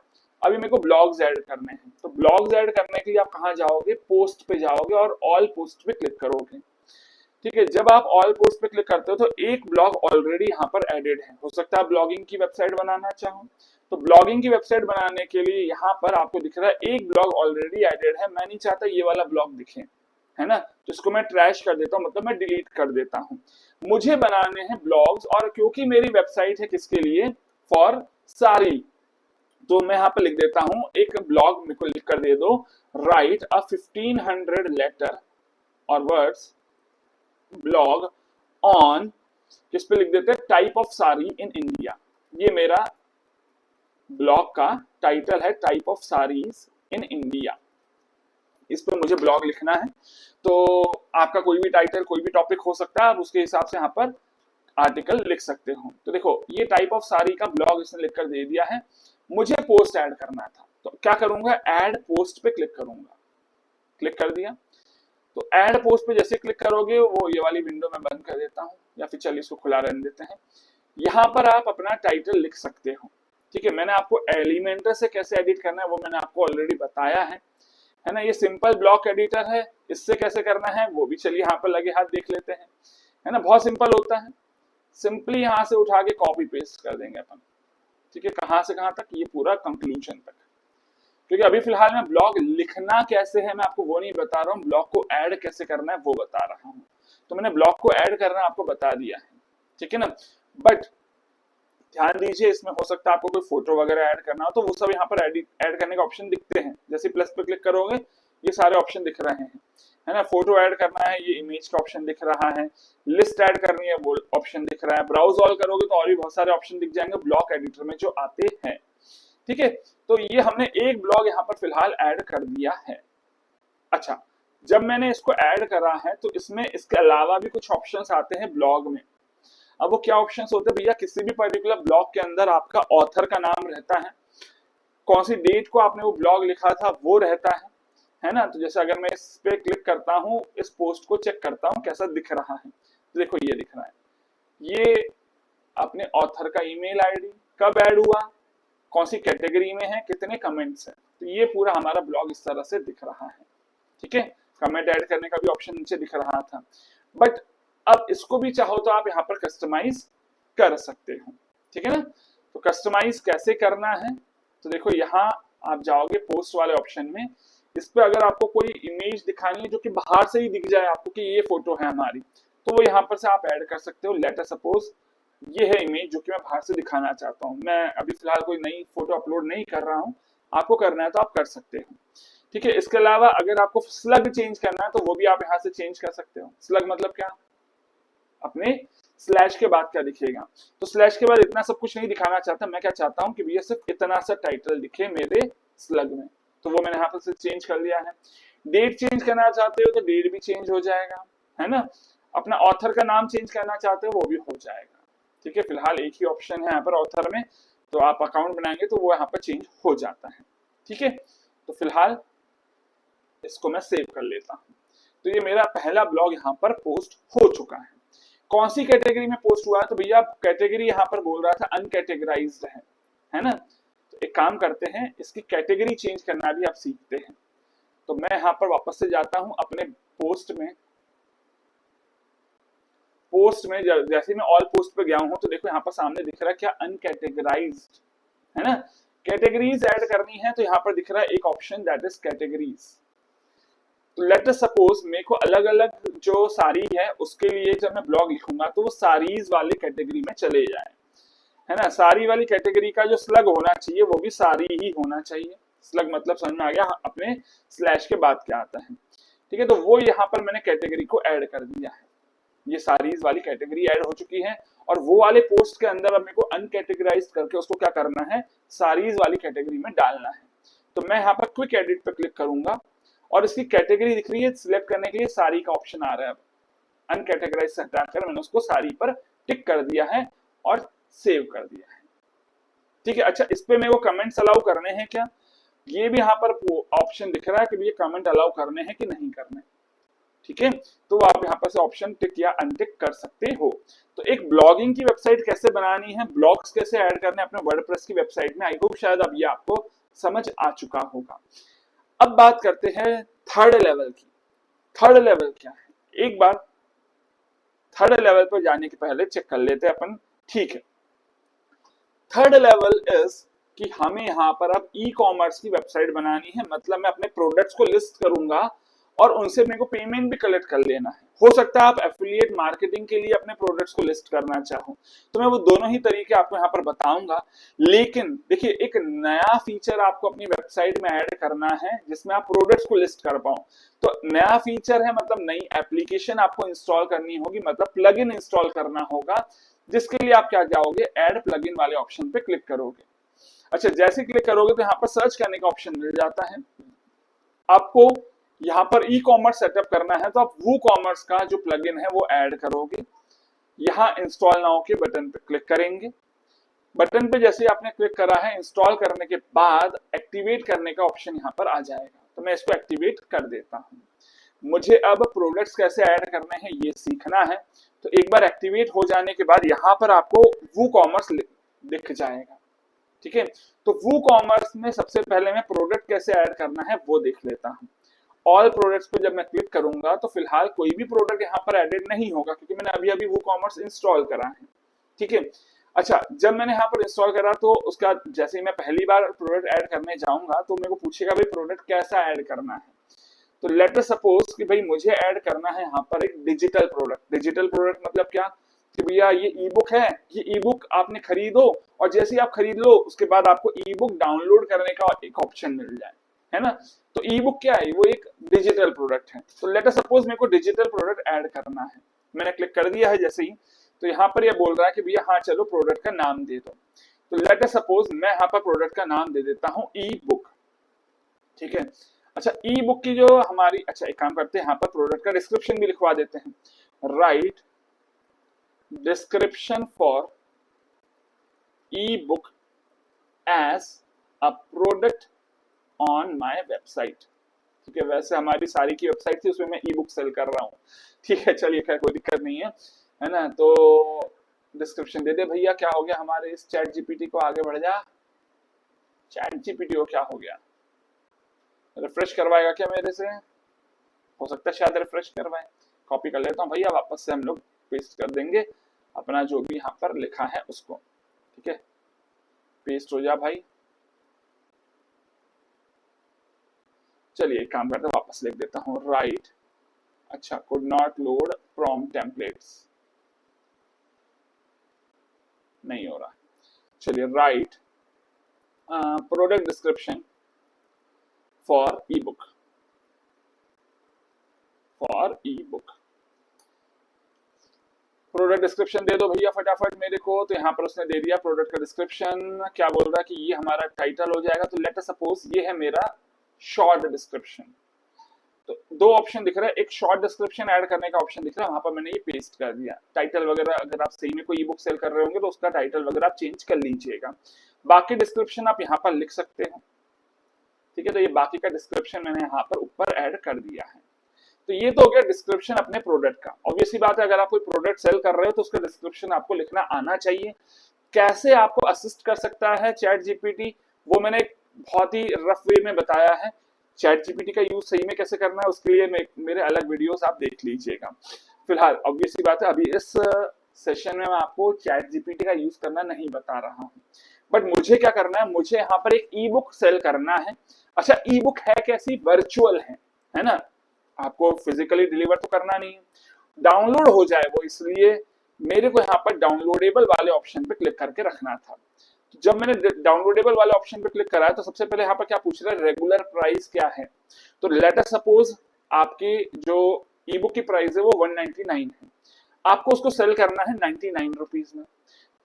अभी मेरे को ब्लॉग्स ऐड करने हैं। तो ब्लॉग्स ऐड करने के लिए आप कहां जाओगे, पोस्ट पे जाओगे और ऑल पोस्ट पे क्लिक करोगे, ठीक है। जब आप ऑल पोस्ट पे क्लिक करते हो तो एक ब्लॉग ऑलरेडी यहाँ पर एडेड है। हो सकता है ब्लॉगिंग की वेबसाइट बनाना चाहो, तो ब्लॉगिंग की वेबसाइट बनाने के लिए यहाँ पर आपको दिख रहा है एक ब्लॉग ऑलरेडी एडेड है। मैं नहीं चाहता ये वाला ब्लॉग दिखे, है ना। तो इसको मैं ट्रैश कर देता हूँ, मतलब मैं डिलीट कर देता हूँ। मुझे बनाने हैं ब्लॉग्स, और क्योंकि मेरी वेबसाइट है किसके लिए, फॉर सारी, तो मैं यहाँ पे लिख देता हूँ एक ब्लॉग मेरे को लिख कर दे दो, राइट अ 1500 लेटर और वर्ड्स ब्लॉग ऑन, किस पे लिख देते हैं, type of sari in India. ये मेरा ब्लॉग का टाइटल है, type of saris in India. इस पर मुझे ब्लॉग लिखना है। तो आपका कोई भी टाइटल, कोई भी टॉपिक हो सकता है, आप उसके हिसाब से यहाँ पर आर्टिकल लिख सकते हो। तो देखो ये टाइप ऑफ साड़ी का ब्लॉग इसने लिखकर दे दिया है। मुझे पोस्ट ऐड करना था, तो क्या करूंगा, ऐड पोस्ट पे क्लिक करूंगा, क्लिक कर दिया। तो ऐड पोस्ट पे जैसे क्लिक करोगे वो ये वाली विंडो में बंद कर देता हूँ, या फिर चलिए इसको खुला रहने देते हैं। यहाँ पर आप अपना टाइटल लिख सकते हो, ठीक है। मैंने आपको एलिमेंटर से कैसे एडिट करना है वो मैंने आपको ऑलरेडी बताया है ना। ये सिंपल ब्लॉक एडिटर है, इससे कैसे करना है वो भी चलिए यहाँ पर लगे हाथ देख लेते हैं, है ना। बहुत सिंपल होता है, सिंपली यहाँ से उठा के कॉपी पेस्ट कर देंगे अपन, ठीक है। कहाँ से कहाँ तक, ये पूरा कंक्लूजन तक, क्योंकि अभी फिलहाल मैं ब्लॉग लिखना कैसे है मैं आपको वो नहीं बता रहा हूँ, ब्लॉग को ऐड कैसे करना है वो बता रहा हूँ। तो मैंने ब्लॉग को ऐड करना आपको बता दिया है, ठीक है ना। बट ध्यान दीजिए, इसमें हो सकता है आपको कोई फोटो वगैरह ऐड करना हो तो वो सब यहाँ पर ऐड करने का ऑप्शन दिखते हैं। जैसे प्लस पे क्लिक करोगे ये सारे ऑप्शन दिख रहे हैं, है ना। फोटो ऐड करना है, ये इमेज का ऑप्शन दिख रहा है। लिस्ट ऐड करनी है, वो ऑप्शन दिख रहा है। ब्राउज ऑल करोगे तो और भी बहुत सारे ऑप्शन दिख जाएंगे ब्लॉग एडिटर में जो आते हैं, ठीक है। तो ये हमने एक ब्लॉग यहाँ पर फिलहाल ऐड कर दिया है। अच्छा, जब मैंने इसको ऐड करा है तो इसमें इसके अलावा भी कुछ ऑप्शंस आते हैं ब्लॉग में। अब वो क्या ऑप्शंस होते हैं भैया, किसी भी पर्टिकुलर ब्लॉग के अंदर आपका ऑथर का नाम रहता है, कौन सी डेट को आपने वो ब्लॉग लिखा था वो रहता है ना। तो जैसे अगर मैं इस पे क्लिक करता हूँ, इस पोस्ट को चेक करता हूँ कैसा दिख रहा है, तो देखो ये दिख रहा है, ये अपने ऑथर का ईमेल आईडी, कब ऐड हुआ, कौन सी कैटेगरी में है, कितने कमेंट्स हैं। तो ये पूरा हमारा ब्लॉग इस तरह से दिख रहा है, ठीक है। कमेंट ऐड करने का भी ऑप्शन नीचे दिख रहा था। बट अब इसको भी चाहो तो आप यहाँ पर कस्टमाइज कर सकते हो, ठीक है ना। तो कस्टमाइज कैसे करना है, तो देखो यहाँ आप जाओगे पोस्ट वाले ऑप्शन में, इस पे अगर आपको कोई इमेज दिखानी है जो कि बाहर से ही दिख जाए आपको कि ये फोटो है हमारी, तो वो यहाँ पर से आप ऐड कर सकते हो। लेट अस सपोज ये है इमेज जो कि मैं बाहर से दिखाना चाहता हूँ, मैं अभी फिलहाल कोई नई फोटो अपलोड नहीं कर रहा हूँ, आपको करना है तो आप कर सकते हो, ठीक है। इसके अलावा अगर आपको स्लग चेंज करना है तो वो भी आप यहाँ से चेंज कर सकते हो। स्लग मतलब क्या, अपने स्लैश के बाद क्या दिखेगा, तो स्लैश के बाद इतना सब कुछ नहीं दिखाना चाहता, मैं क्या चाहता हूँ कि भैया सिर्फ इतना सा टाइटल दिखे मेरे स्लग में, तो वो मैंने यहाँ पर से चेंज कर लिया है। डेट चेंज करना चाहते हो तो डेट भी चेंज हो जाएगा, है ना। अपना ऑथर का नाम चेंज करना चाहते हो वो भी हो जाएगा, ठीक है। फिलहाल एक ही ऑप्शन है यहाँ पर ऑथर में, तो आप अकाउंट बनाएंगे तो वो यहाँ पर चेंज हो जाता है, ठीक है। तो फिलहाल इसको मैं सेव कर लेता हूँ। तो ये मेरा पहला ब्लॉग यहाँ पर पोस्ट हो चुका है। कौन सी कैटेगरी में पोस्ट हुआ है, तो भैया कैटेगरी यहाँ पर बोल रहा था अनकैटेगराइज्ड है ना। तो एक काम करते हैं, इसकी कैटेगरी चेंज करना भी आप सीखते हैं। तो मैं यहाँ पर वापस से जाता हूँ अपने पोस्ट में, जैसे मैं ऑल पोस्ट पे गया हूँ तो देखो यहाँ पर सामने दिख रहा है क्या, अनकैटेगराइज्ड, है ना। कैटेगरीज ऐड करनी है तो यहाँ पर दिख रहा है एक ऑप्शन, दैट इज कैटेगरीज। तो लेट अस सपोज मेरे को अलग अलग जो साड़ी है उसके लिए जब मैं ब्लॉग लिखूंगा तो वो साड़ीज वाली कैटेगरी में चले जाए, है ना। साड़ी वाली कैटेगरी का जो स्लग होना चाहिए वो भी साड़ी ही होना चाहिए। स्लग मतलब समझ में आ गया, अपने स्लैश के बाद क्या आता है, ठीक है। तो वो यहाँ पर मैंने कैटेगरी को ऐड कर दिया है, ये साड़ीज वाली कैटेगरी ऐड हो चुकी है। और वो वाले पोस्ट के अंदर अब मेरे को अनकैटेगराइज करके उसको क्या करना है, साड़ीज वाली कैटेगरी में डालना है। तो मैं यहाँ पर क्विक एडिट पे क्लिक करूंगा और इसकी कैटेगरी दिख रही है, सिलेक्ट करने के लिए साड़ी का ऑप्शन आ रहा है। अनकैटेगराइज से हटाकर मैंने उसको साड़ी पर टिक कर दिया है और सेव कर दिया है, ठीक है। अच्छा, इस पे मेरे को कमेंट्स अलाउ करने हैं क्या, ये भी यहाँ पर ऑप्शन दिख रहा है कि ये कमेंट अलाउ करने हैं कि नहीं करने, ठीक है। तो आप यहाँ पर से ऑप्शन टिक या अनटिक कर सकते हो। तो एक ब्लॉगिंग की वेबसाइट कैसे बनानी है, ब्लॉग्स कैसे ऐड करने अपने वर्डप्रेस की वेबसाइट में, आई होप शायद अब ये आपको समझ आ चुका होगा। अब बात करते हैं थर्ड लेवल की। थर्ड लेवल क्या है, एक बार थर्ड लेवल पर जाने के पहले चेक कर लेते हैं अपन, ठीक है। थर्ड लेवल इज कि हमें यहाँ पर अब ई कॉमर्स की वेबसाइट बनानी है, मतलब मैं अपने प्रोडक्ट्स को लिस्ट करूंगा और उनसे मेरे को पेमेंट भी कलेक्ट कर लेना है। हो सकता है आप एफिलिएट मार्केटिंग के लिए अपने प्रोडक्ट्स को लिस्ट करना चाहो, तो मैं वो दोनों ही तरीके आपको यहाँ पर बताऊंगा। लेकिन देखिए, एक नया फीचर आपको अपनी वेबसाइट में ऐड करना है जिसमें आप प्रोडक्ट्स को लिस्ट कर पाओ। तो नया फीचर है मतलब नई एप्लीकेशन आपको इंस्टॉल करनी होगी, मतलब प्लगइन इंस्टॉल करना होगा, जिसके लिए आप क्या जाओगे, ऐड प्लगइन वाले ऑप्शन पे क्लिक करोगे। अच्छा, जैसे क्लिक करोगे तो यहाँ पर सर्च करने का ऑप्शन मिल जाता है। आपको यहाँ पर ई कॉमर्स सेटअप करना है तो आप वो कॉमर्स का जो प्लगइन है वो ऐड करोगे। यहाँ इंस्टॉल नाउ के बटन पे क्लिक करेंगे। बटन पे जैसे आपने क्लिक करा है, इंस्टॉल करने के बाद एक्टिवेट करने का ऑप्शन यहाँ पर आ जाएगा, तो मैं इसको एक्टिवेट कर देता हूँ। मुझे अब प्रोडक्ट्स कैसे ऐड करने हैं ये सीखना है, तो एक बार एक्टिवेट हो जाने के बाद यहाँ पर आपको वो कॉमर्स दिख जाएगा, ठीक है। तो वो कॉमर्स में सबसे पहले मैं प्रोडक्ट कैसे ऐड करना है वो देख लेता हूँ। ऑल प्रोडक्ट्स पे जब मैं क्लिक करूंगा तो फिलहाल कोई भी प्रोडक्ट यहाँ पर एडेड नहीं होगा क्योंकि मैंने अभी अभी वो कॉमर्स इंस्टॉल करा है, ठीक है। अच्छा, जब मैंने यहाँ पर इंस्टॉल करा तो उसका जैसे ही मैं पहली बार प्रोडक्ट ऐड करने जाऊंगा तो मेरे को पूछेगा भाई प्रोडक्ट कैसा ऐड करना है। तो लेट अस सपोज कि भाई मुझे ऐड करना है यहाँ पर एक डिजिटल प्रोडक्ट। डिजिटल प्रोडक्ट मतलब क्या कि भैया ये ई बुक है, ये ई बुक आपने खरीदो और जैसे ही आप खरीद लो उसके बाद आपको ई बुक डाउनलोड करने का एक ऑप्शन मिल जाए, है ना। तो ई बुक क्या है, वो एक डिजिटल प्रोडक्ट है। तो लेट अस सपोज मेरे को डिजिटल प्रोडक्ट ऐड करना है, मैंने क्लिक कर दिया है जैसे ही, तो यहाँ पर ये बोल रहा है कि भैया हाँ चलो प्रोडक्ट का नाम दे दो। तो लेट अस सपोज मैं यहाँ पर प्रोडक्ट का नाम दे देता हूँ ई बुक, ठीक है। अच्छा, ई बुक की जो हमारी, अच्छा एक काम करते हैं यहाँ पर प्रोडक्ट का डिस्क्रिप्शन भी लिखवा देते हैं। Write description for E book as a product on my website, ठीक है। वैसे हमारी सारी की वेबसाइट थी उसमें मैं ई बुक सेल कर रहा हूँ, ठीक है। चलिए खैर कोई दिक्कत नहीं है ना। तो डिस्क्रिप्शन दे दे भैया। क्या हो गया हमारे इस चैट जीपीटी को, आगे बढ़ जा। चैट जीपीटी को क्या हो गया, रिफ्रेश करवाएगा क्या मेरे से, हो सकता है शायद रिफ्रेश करवाए। कॉपी कर लेता हूँ भैया, वापस से हम लोग पेस्ट कर देंगे अपना जो भी यहाँ पर लिखा है उसको, ठीक है। पेस्ट हो जा भाई। चलिए एक काम करते हैं, वापस लिख देता हूँ राइट, अच्छा could not load from templates, नहीं हो रहा। चलिए right product description for E book, for E book. Product description दे दो भैया फटाफट मेरे को। तो यहाँ पर उसने दे दिया प्रोडक्ट का डिस्क्रिप्शन। क्या बोल रहा है कि ये हमारा टाइटल हो जाएगा। तो लेट अस सपोज ये है मेरा शॉर्ट डिस्क्रिप्शन। तो दो ऑप्शन दिख रहा है, एक शॉर्ट डिस्क्रिप्शन ऐड करने का ऑप्शन दिख रहा है, वहां पर मैंने ये पेस्ट कर दिया। टाइटल वगैरह अगर आप सही में कोई ई बुक सेल कर रहे होंगे तो उसका टाइटल वगैरह आप चेंज कर लीजिएगा। बाकी डिस्क्रिप्शन आप यहाँ पर लिख सकते हो, ठीक है। तो ये बाकी का डिस्क्रिप्शन मैंने यहाँ पर ऊपर ऐड कर दिया है। तो ये तो हो गया डिस्क्रिप्शन अपने प्रोडक्ट का। ऑब्वियसली बात है, अगर आप कोई प्रोडक्ट सेल कर रहे हो तो उसका डिस्क्रिप्शन आपको लिखना आना चाहिए। कैसे आपको असिस्ट कर सकता है चैट जीपीटी, वो मैंने बहुत ही रफ वे में बताया है। चैट जीपीटी का यूज सही में कैसे करना है उसके लिए मेरे अलग वीडियोस आप देख लीजिएगा। फिलहाल ऑब्वियसली बात है, अभी इस सेशन में मैं आपको चैट जीपीटी का यूज करना नहीं बता रहा हूँ। बट मुझे क्या करना है, मुझे यहाँ पर एक ई बुक सेल करना है। अच्छा, ई बुक है कैसी, वर्चुअल है ना, आपको फिजिकली डिलीवर तो करना नहीं है, डाउनलोड हो जाए वो, इसलिए मेरे को यहाँ पर डाउनलोडेबल वाले ऑप्शन पे क्लिक करके रखना था। जब मैंने डाउनलोडेबल वाले ऑप्शन पे क्लिक कराया तो सबसे पहले यहाँ पर क्या पूछ रहा है, रेगुलर प्राइस क्या है। तो लेट अस सपोज आपकी जो ई बुक की प्राइस है वो 199 है, आपको उसको सेल करना है 99 रुपीज में।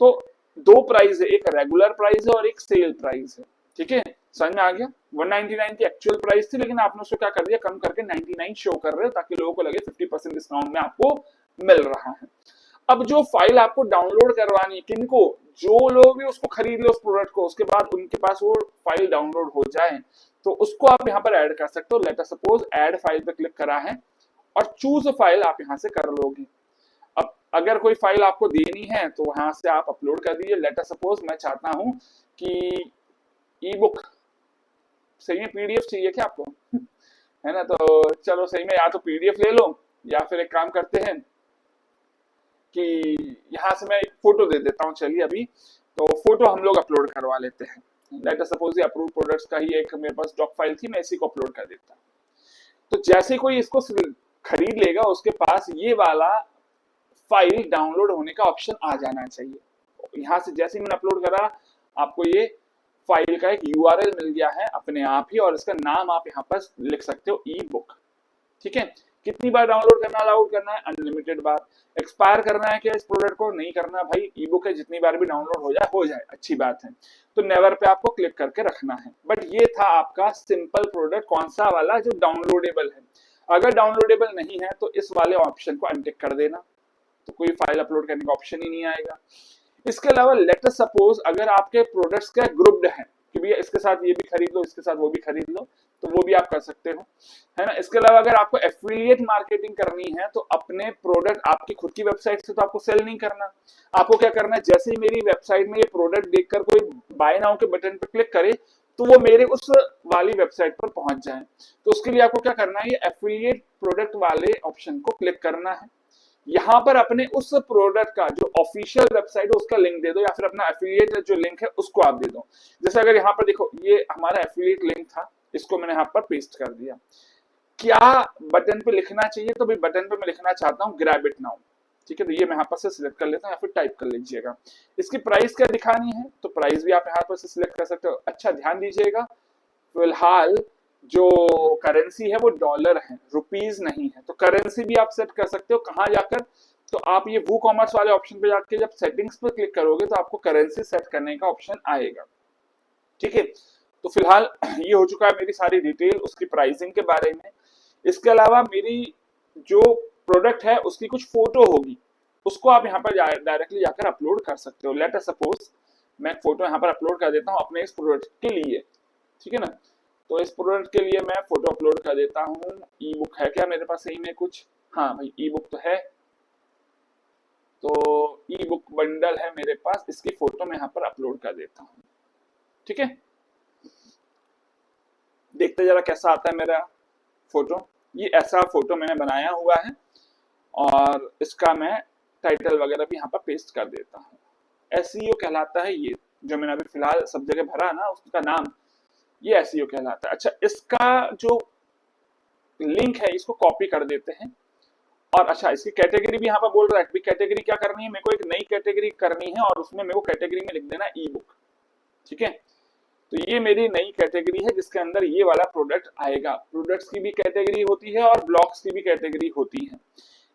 तो दो प्राइस है, एक रेगुलर प्राइस है और एक सेल प्राइस है, ठीक है। समझ में आ गया। 199 की एक्चुअल प्राइस थी, लेकिन आपने उसको क्या कर दिया, कम करके 99 शो कर रहे हो ताकि लोगों को लगे 50% डिस्काउंट में आपको मिल रहा है। अब जो फाइल आपको डाउनलोड करवानी है, किनको, जो लोग भी उसको खरीद ले उस प्रोडक्ट को, उसके बाद उनके पास वो फाइल डाउनलोड हो जाए, तो उसको आप यहाँ पर ऐड कर सकते हो। Let us suppose add file पे क्लिक करा है और चूज फाइल आप यहाँ से कर लोगे। अब अगर कोई फाइल आपको देनी है तो वहां से आप अपलोड कर दीजिए। लेट अस सपोज मैं चाहता हूं कि ई बुक, सही में पीडीएफ चाहिए क्या आपको है ना, तो चलो सही में या तो पीडीएफ ले लो या फिर एक काम करते हैं कि यहाँ से मैं एक फोटो दे देता हूँ। चलिए अभी तो फोटो हम लोग अपलोड करवा लेते हैं। लेट अस सपोज ये अप्रूव प्रोडक्ट्स का ही एक मेरे पास डॉक फाइल थी, मैं इसी को अपलोड कर देता हूँ। तो जैसे कोई इसको खरीद लेगा उसके पास ये वाला फाइल डाउनलोड होने का ऑप्शन आ जाना चाहिए। यहाँ से जैसे ही मैंने अपलोड करा आपको ये फाइल का एक यूआरएल मिल गया है अपने आप ही, और इसका नाम आप यहाँ पर लिख सकते हो ई बुक, ठीक है। कितनी बार डाउनलोड करना अलाउड करना है, अनलिमिटेड बार। एक्सपायर करना है क्या इस प्रोडक्ट को, नहीं करना भाई, ई बुक है जितनी बार भी डाउनलोड हो जाए अच्छी बात है। तो नेवर पे आपको क्लिक करके रखना है। बट ये था आपका सिंपल प्रोडक्ट, कौन सा वाला, जो डाउनलोडेबल है। अगर डाउनलोडेबल नहीं है तो इस वाले ऑप्शन को अनटिक कर देना, तो कोई फाइल अपलोड करने का ऑप्शन ही नहीं आएगा। इसके अलावा लेट अस सपोज अगर आपके प्रोडक्ट्स का ग्रुप्ड है कि भैया इसके साथ ये भी खरीद लो, इसके साथ वो भी खरीद लो, तो वो भी आप कर सकते हो, है ना। इसके अलावा अगर आपको एफिलिएट मार्केटिंग करनी है तो अपने प्रोडक्ट आपकी खुद की वेबसाइट से तो आपको सेल नहीं करना। आपको क्या करना है, जैसे ही मेरी वेबसाइट में ये प्रोडक्ट देखकर कोई बाय नाउ के बटन पर क्लिक करे तो वो मेरे उस वाली वेबसाइट पर पहुंच जाए। तो उसके लिए आपको क्या करना है, ये एफिलिएट प्रोडक्ट वाले ऑप्शन को क्लिक करना है। यहाँ पर अपने उस प्रोडक्ट का जो ऑफिशियल वेबसाइट है उसका लिंक दे दो, या फिर अपना एफिलिएट जो लिंक है उसको आप दे दो। जैसे अगर यहाँ पर देखो ये हमारा एफिलिएट लिंक था, इसको मैंने यहाँ पर पेस्ट कर दिया। क्या बटन पे लिखना चाहिए, तो भाई बटन पे मैं लिखना चाहता हूँ ग्रैब इट नाउ, ठीक है। तो ये मैं यहाँ पर से सिलेक्ट कर लेता हूँ, या फिर टाइप कर लीजिएगा। इसकी प्राइस क्या दिखानी है, तो प्राइस भी आप यहाँ पर से सिलेक्ट कर सकते हो। अच्छा ध्यान दीजिएगा, फिलहाल जो करेंसी है वो डॉलर है, रुपीज नहीं है। तो करेंसी भी आप सेट कर सकते हो, कहाँ जाकर, तो आप ये वो कॉमर्स वाले ऑप्शन पे जाके जब सेटिंग्स पे क्लिक करोगे तो आपको करेंसी सेट करने का ऑप्शन आएगा, ठीक है। तो फिलहाल ये हो चुका है मेरी सारी डिटेल उसकी प्राइसिंग के बारे में। इसके अलावा मेरी जो प्रोडक्ट है उसकी कुछ फोटो होगी, उसको आप यहाँ पर डायरेक्टली जाकर अपलोड कर सकते हो। लेट अस सपोज मैं फोटो यहाँ पर अपलोड कर देता हूँ अपने इस प्रोडक्ट के लिए, ठीक है ना। तो इस प्रोडक्ट के लिए मैं फोटो अपलोड कर देता हूँ। ई बुक है क्या मेरे पास सही में कुछ, हाँ भाई ई बुक तो है, तो ई बुक बंडल है मेरे पास, इसकी फोटो मैं यहाँ पर अपलोड कर देता हूँ, ठीक है। देखते जरा कैसा आता है मेरा फोटो। ये ऐसा फोटो मैंने बनाया हुआ है, और इसका मैं टाइटल वगैरह भी यहाँ पर पेस्ट कर देता हूँ। एसईओ कहलाता है ये, जो मैंने अभी फिलहाल सब जगह भरा ना उसका नाम, ये एसईओ कहलाता है। अच्छा, इसका जो लिंक है इसको कॉपी कर देते हैं। और अच्छा, इसकी कैटेगरी भी यहाँ पर बोल रहा है, कैटेगरी क्या करनी है, मेरे को एक नई कैटेगरी करनी है, और उसमें मेरे को कैटेगरी में लिख देना ई बुक, ठीक है। तो ये मेरी नई कैटेगरी है जिसके अंदर ये वाला प्रोडक्ट आएगा। प्रोडक्ट्स की भी कैटेगरी होती है और ब्लॉग्स की भी कैटेगरी होती है,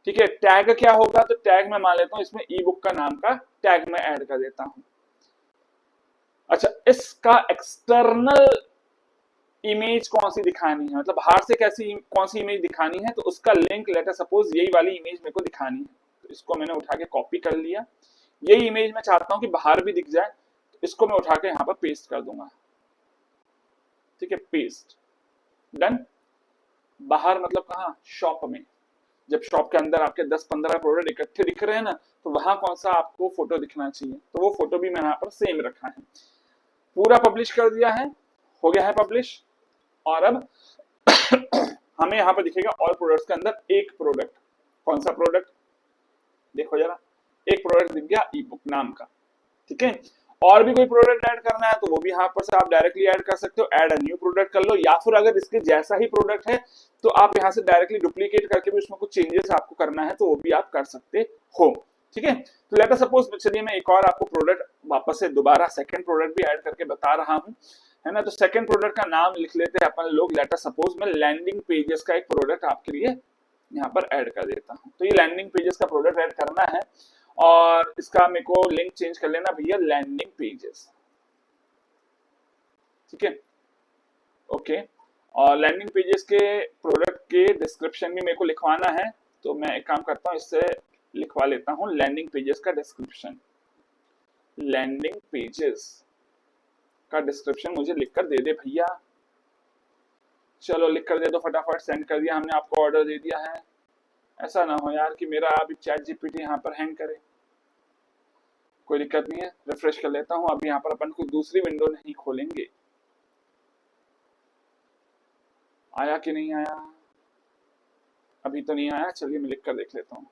ठीक है। टैग क्या होगा, तो टैग मैं मान लेता हूँ इसमें ई बुक का नाम का टैग मैं ऐड कर देता हूँ। अच्छा, इसका एक्सटर्नल इमेज कौन सी दिखानी है, मतलब बाहर से कैसी कौन सी इमेज दिखानी है, तो उसका लिंक लेट अस सपोज यही वाली इमेज मेरे को दिखानी है। तो इसको मैंने उठा के कॉपी कर लिया। यही इमेज मैं चाहता हूँ कि बाहर भी दिख जाए, तो इसको मैं उठा के यहाँ पर पेस्ट कर दूंगा, ठीक है। Paste done. बाहर मतलब कहाँ, शॉप में। जब शॉप के अंदर आपके 10-15 प्रोडक्ट इकट्ठे दिख रहे हैं ना, तो वहां कौन सा आपको फोटो दिखना चाहिए, तो वो फोटो भी मैंने यहाँ पर सेम रखा है। पूरा पब्लिश कर दिया है, हो गया है पब्लिश। और अब हमें यहाँ पर दिखेगा ऑल प्रोडक्ट्स के अंदर एक प्रोडक्ट। कौन सा प्रोडक्ट, देखो जरा, एक प्रोडक्ट दिख गया ई बुक नाम का, ठीक है। और भी कोई प्रोडक्ट ऐड करना है तो वो भी यहाँ पर से आप डायरेक्टली ऐड कर सकते हो, ऐड अ न्यू प्रोडक्ट कर लो, या फिर अगर इसके जैसा ही प्रोडक्ट है तो आप यहाँ से डायरेक्टली डुप्लीकेट करके भी उसमें कुछ चेंजेस आपको करना है तो वो भी आप कर सकते हो, ठीक है। तो लेट अस सपोज, चलिए मैं एक और आपको प्रोडक्ट वापस से दोबारा सेकंड प्रोडक्ट भी ऐड करके बता रहा हूँ, है ना। तो सेकंड प्रोडक्ट का नाम लिख लेते हैं अपन लोग। लेट अस सपोज मैं लैंडिंग पेजेस का एक प्रोडक्ट आपके लिए यहाँ पर ऐड कर देता हूँ। तो ये लैंडिंग पेजेस का प्रोडक्ट ऐड करना है, और इसका मेरे को लिंक चेंज कर लेना भैया, लैंडिंग पेजेस, ठीक है, ओके। और लैंडिंग पेजेस के प्रोडक्ट के डिस्क्रिप्शन भी मेरे को लिखवाना है, तो मैं एक काम करता हूँ, इससे लिखवा लेता हूँ लैंडिंग पेजेस का डिस्क्रिप्शन। लैंडिंग पेजेस का डिस्क्रिप्शन मुझे लिखकर दे दे भैया, चलो लिख कर दे दो फटाफट, सेंड कर दिया हमने, आपको ऑर्डर दे दिया है। ऐसा ना हो यार कि मेरा अभी चैट जीपीटी यहाँ पर हैंग करे, कोई दिक्कत नहीं है, रिफ्रेश कर लेता हूँ। अब यहाँ पर अपन कोई दूसरी विंडो नहीं खोलेंगे। आया कि नहीं आया, अभी तो नहीं आया, चलिए मैं लिख कर देख लेता हूँ।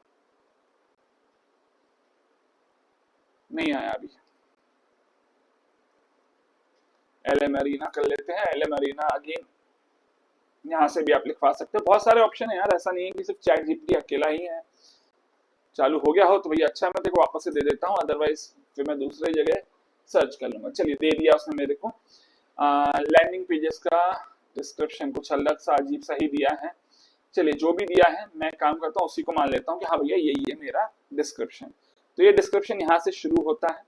नहीं आया अभी, एलएम अरीना कर लेते हैं। एलएम अरीना अगेन, यहाँ से भी आप लिखवा सकते हो, बहुत सारे ऑप्शन है यार, ऐसा नहीं है कि सिर्फ चैट जीपीटी अकेला ही है। चालू हो गया हो तो भैया अच्छा, मैं देखो वापस से दे देता हूँ, अदरवाइज फिर मैं दूसरी जगह सर्च कर लूंगा। चलिए दे दिया उसने मेरे को। लैंडिंग पेजेस का डिस्क्रिप्शन कुछ अलग सा अजीब सा ही दिया है, चलिए जो भी दिया है मैं काम करता हूँ उसी को मान लेता हूँ कि हाँ भैया यही है मेरा डिस्क्रिप्शन। तो ये डिस्क्रिप्शन यहाँ से शुरू होता है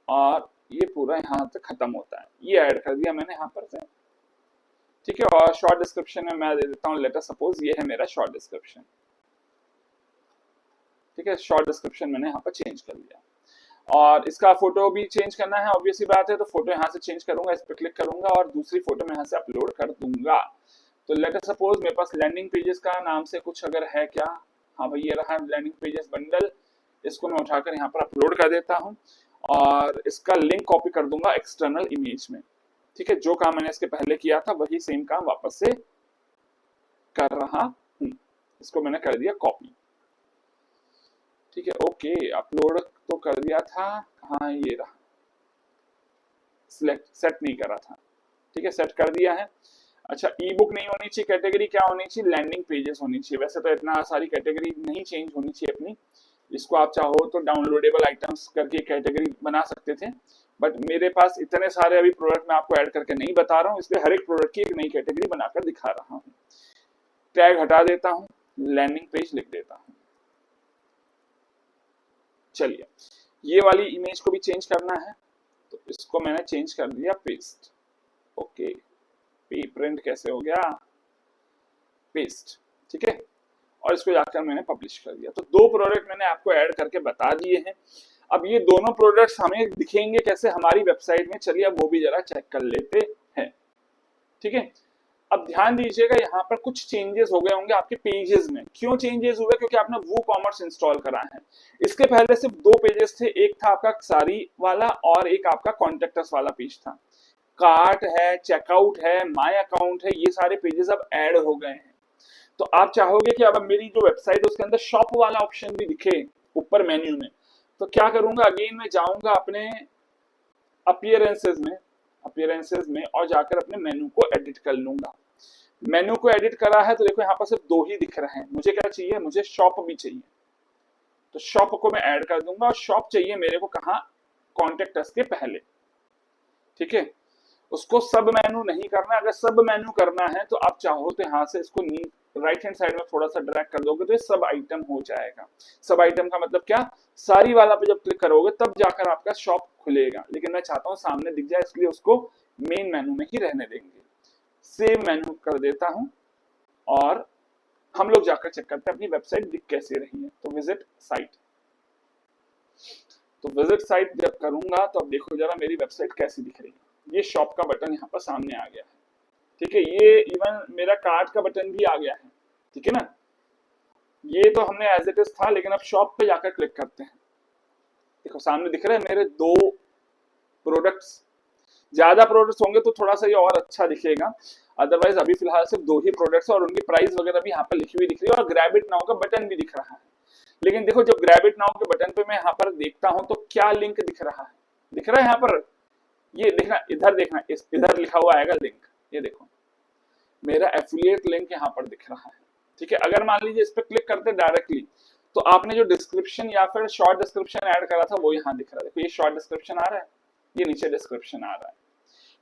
और ये पूरा यहाँ तक खत्म होता है, ये ऐड कर दिया मैंने यहाँ पर से, ठीक है। और शॉर्ट डिस्क्रिप्शन में मैं दे देता हूँ, लेट अस सपोज ये है मेरा शॉर्ट डिस्क्रिप्शन, ठीक है। शॉर्ट डिस्क्रिप्शन मैंने यहाँ पर चेंज कर लिया, और इसका फोटो भी चेंज करना है, ऑब्वियस सी बात है, तो फोटो यहाँ से चेंज करूंगा, इस पर क्लिक करूंगा और दूसरी फोटो में यहाँ से अपलोड कर दूंगा। तो लेट अस सपोज मेरे पास लैंडिंग पेजेस का नाम से कुछ अगर है क्या, हाँ भाई ये रहा लैंडिंग पेजेस बंडल, इसको मैं उठाकर यहाँ पर अपलोड कर देता हूँ और इसका लिंक कॉपी कर दूंगा एक्सटर्नल इमेज में, ठीक है। जो काम मैंने इसके पहले किया था वही सेम काम वापस से कर रहा हूँ, इसको मैंने कर दिया कॉपी। ठीक है, ओके, अपलोड तो कर दिया था, हाँ ये रहा, सिलेक्ट सेट नहीं करा था, ठीक है, सेट कर दिया है। अच्छा, ई बुक नहीं होनी चाहिए, कैटेगरी क्या होनी चाहिए, लैंडिंग पेजेस होनी चाहिए। वैसे तो इतना सारी कैटेगरी नहीं चेंज होनी चाहिए अपनी, इसको आप चाहो तो डाउनलोडेबल आइटम्स करके कैटेगरी बना सकते थे, बट मेरे पास इतने सारे अभी प्रोडक्ट मैं आपको ऐड करके नहीं बता रहा हूँ, इसलिए हर एक प्रोडक्ट की एक नई कैटेगरी बनाकर दिखा रहा हूँ। टैग हटा देता हूँ, लैंडिंग पेज लिख देता हूँ। चलिए, ये वाली इमेज को भी चेंज करना है, तो इसको मैंने चेंज कर दिया पेस्ट, ओके, प्रिंट कैसे हो गया, पेस्ट, ठीक है, और इसको जाकर मैंने पब्लिश कर दिया। तो दो प्रोडक्ट मैंने आपको ऐड करके बता दिए हैं। अब ये दोनों प्रोडक्ट्स हमें दिखेंगे कैसे हमारी वेबसाइट में, चलिए अब वो भी जरा चेक कर लेते हैं, ठीक है। अब ध्यान दीजिएगा, यहाँ पर कुछ चेंजेस हो गए होंगे आपके पेजेस में। क्यों चेंजेस हुए, क्योंकि आपने WooCommerce इंस्टॉल करा है। इसके पहले सिर्फ दो पेजेस थे, एक था आपका सारी वाला और एक आपका कॉन्टेक्टस वाला पेज था। कार्ट है, चेकआउट है, माय अकाउंट है, ये सारे पेजेस अब ऐड हो गए हैं। तो आप चाहोगे कि अब मेरी जो वेबसाइट है उसके अंदर शॉप वाला ऑप्शन भी दिखे ऊपर मेन्यू में, तो क्या करूंगा, अगेन मैं जाऊंगा अपने अपीयरेंसेस में और जाकर अपने मेन्यू को एडिट कर लूंगा। मेन्यू को एडिट करा है तो देखो यहाँ पर सिर्फ दो ही दिख रहे हैं, मुझे क्या चाहिए, मुझे शॉप भी चाहिए, तो शॉप को मैं ऐड कर दूंगा। और शॉप चाहिए मेरे को कहाँ, कॉन्टेक्ट अस के पहले, ठीक है। उसको सब मेन्यू नहीं करना, अगर सब मेन्यू करना है तो आप चाहो तो यहाँ से इसको राइट हैंड साइड में थोड़ा सा ड्रैग कर दोगे तो ये सब आइटम हो जाएगा। सब आइटम का मतलब क्या, सारी वाला पे जब क्लिक करोगे तब जाकर आपका शॉप खुलेगा, लेकिन मैं चाहता हूँ सामने दिख जाए, इसलिए उसको मेन मेन्यू में ही रहने देंगे। सेव मेन्यू कर देता हूँ और हम लोग जाकर चेक करते हैं अपनी वेबसाइट दिख कैसे रही है। तो विजिट साइट, तो विजिट साइट जब करूंगा तो अब देखो जरा मेरी वेबसाइट कैसी दिख रही है। ये शॉप का बटन यहाँ पर सामने आ गया है, ठीक है, ये इवन मेरा कार्ड का बटन भी आ गया है, ठीक है ना। ये तो हमने एज इट इज था, लेकिन अब शॉप पे जाकर क्लिक करते हैं, देखो सामने दिख रहे हैं मेरे दो प्रोडक्ट्स। ज्यादा प्रोडक्ट्स होंगे तो थोड़ा सा ये और अच्छा दिखेगा, अदरवाइज अभी फिलहाल सिर्फ दो ही प्रोडक्ट्स और उनकी प्राइस वगैरह भी यहाँ पर लिखी हुई दिख रही है और ग्रैब इट नाउ का बटन भी दिख रहा है। लेकिन देखो जब ग्रैब इट नाउ के बटन पे मैं यहाँ पर देखता हूँ तो क्या लिंक दिख रहा है, दिख रहा है यहाँ पर, ये देखना, इधर देखना, इधर लिखा हुआ आएगा लिंक, ये देखो मेरा एफिलिएट लिंक यहाँ पर दिख रहा है, ठीक है। अगर मान लीजिए इस पर क्लिक करते डायरेक्टली तो आपने जो डिस्क्रिप्शन या फिर शॉर्ट डिस्क्रिप्शन ऐड करा था वो यहाँ दिख रहा है, देखो ये शॉर्ट डिस्क्रिप्शन आ रहा है, ये नीचे डिस्क्रिप्शन आ रहा है।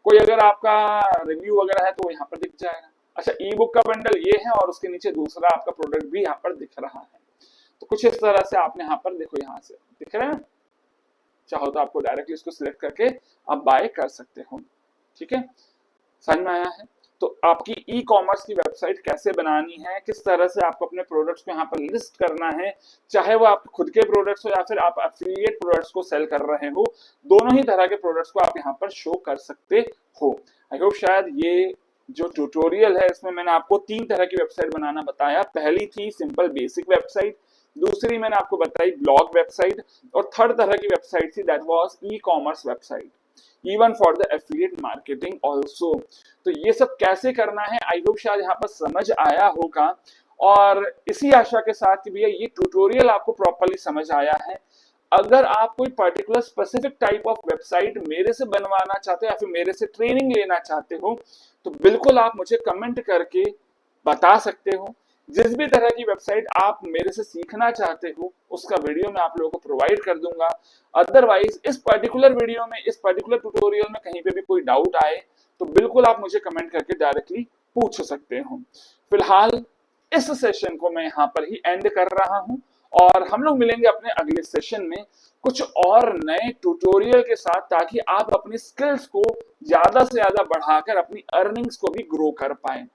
कोई अगर आपका रिव्यू वगैरह है तो वो यहाँ पर दिख जाएगा। अच्छा, ई बुक का बंडल ये है और उसके नीचे दूसरा आपका प्रोडक्ट भी यहाँ पर दिख रहा है। तो कुछ इस तरह से आपने यहाँ पर देखो, यहाँ से दिख रहा है, चाहो तो आपको डायरेक्टली इसको सिलेक्ट करके आप बाय कर सकते हो, ठीक है। समझ में आया है। तो आपकी ई कॉमर्स की वेबसाइट कैसे बनानी है, किस तरह से आपको अपने प्रोडक्ट्स को यहाँ पर लिस्ट करना है, चाहे वो आप खुद के प्रोडक्ट्स हो या फिर आप एफिलिएट प्रोडक्ट्स को सेल कर रहे हो, दोनों ही तरह के प्रोडक्ट्स को आप यहाँ पर शो कर सकते हो। आई होप शायद ये जो ट्यूटोरियल है इसमें मैंने आपको तीन तरह की वेबसाइट बनाना बताया। पहली थी सिंपल बेसिक वेबसाइट, दूसरी मैंने आपको बताई ब्लॉग वेबसाइट, और थर्ड तरह की वेबसाइट थी that was e commerce website, even for the affiliate marketing also. तो ये सब कैसे करना है आई होप शायद यहाँ पर समझ आया होगा, और इसी आशा के साथ कि भैया ये ट्यूटोरियल आपको प्रॉपर्ली समझ आया है। अगर आप कोई particular specific type of website मेरे से बनवाना चाहते हो या फिर मेरे से ट्रेनिंग लेना चाहते हो तो बिल्कुल आप मुझे कमेंट करके बता सकते हो। जिस भी तरह की वेबसाइट आप मेरे से सीखना चाहते हो उसका वीडियो मैं आप लोगों को प्रोवाइड कर दूंगा। अदरवाइज इस पर्टिकुलर वीडियो में, इस पर्टिकुलर ट्यूटोरियल में कहीं पे भी कोई डाउट आए तो बिल्कुल आप मुझे कमेंट करके डायरेक्टली पूछ सकते हो। फिलहाल इस सेशन को मैं यहाँ पर ही एंड कर रहा हूँ और हम लोग मिलेंगे अपने अगले सेशन में कुछ और नए ट्यूटोरियल के साथ, ताकि आप अपनी स्किल्स को ज्यादा से ज्यादा बढ़ाकर अपनी अर्निंग्स को भी ग्रो कर पाए।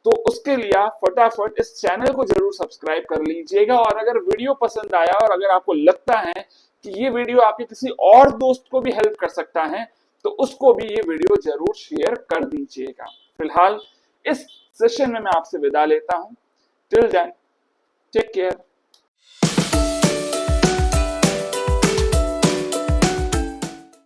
तो उसके लिए आप फटाफट इस चैनल को जरूर सब्सक्राइब कर लीजिएगा, और अगर वीडियो पसंद आया और अगर आपको लगता है कि ये वीडियो आपके किसी और दोस्त को भी हेल्प कर सकता है तो उसको भी ये वीडियो जरूर शेयर कर दीजिएगा। फिलहाल इस सेशन में मैं आपसे विदा लेता हूं। Till then take care.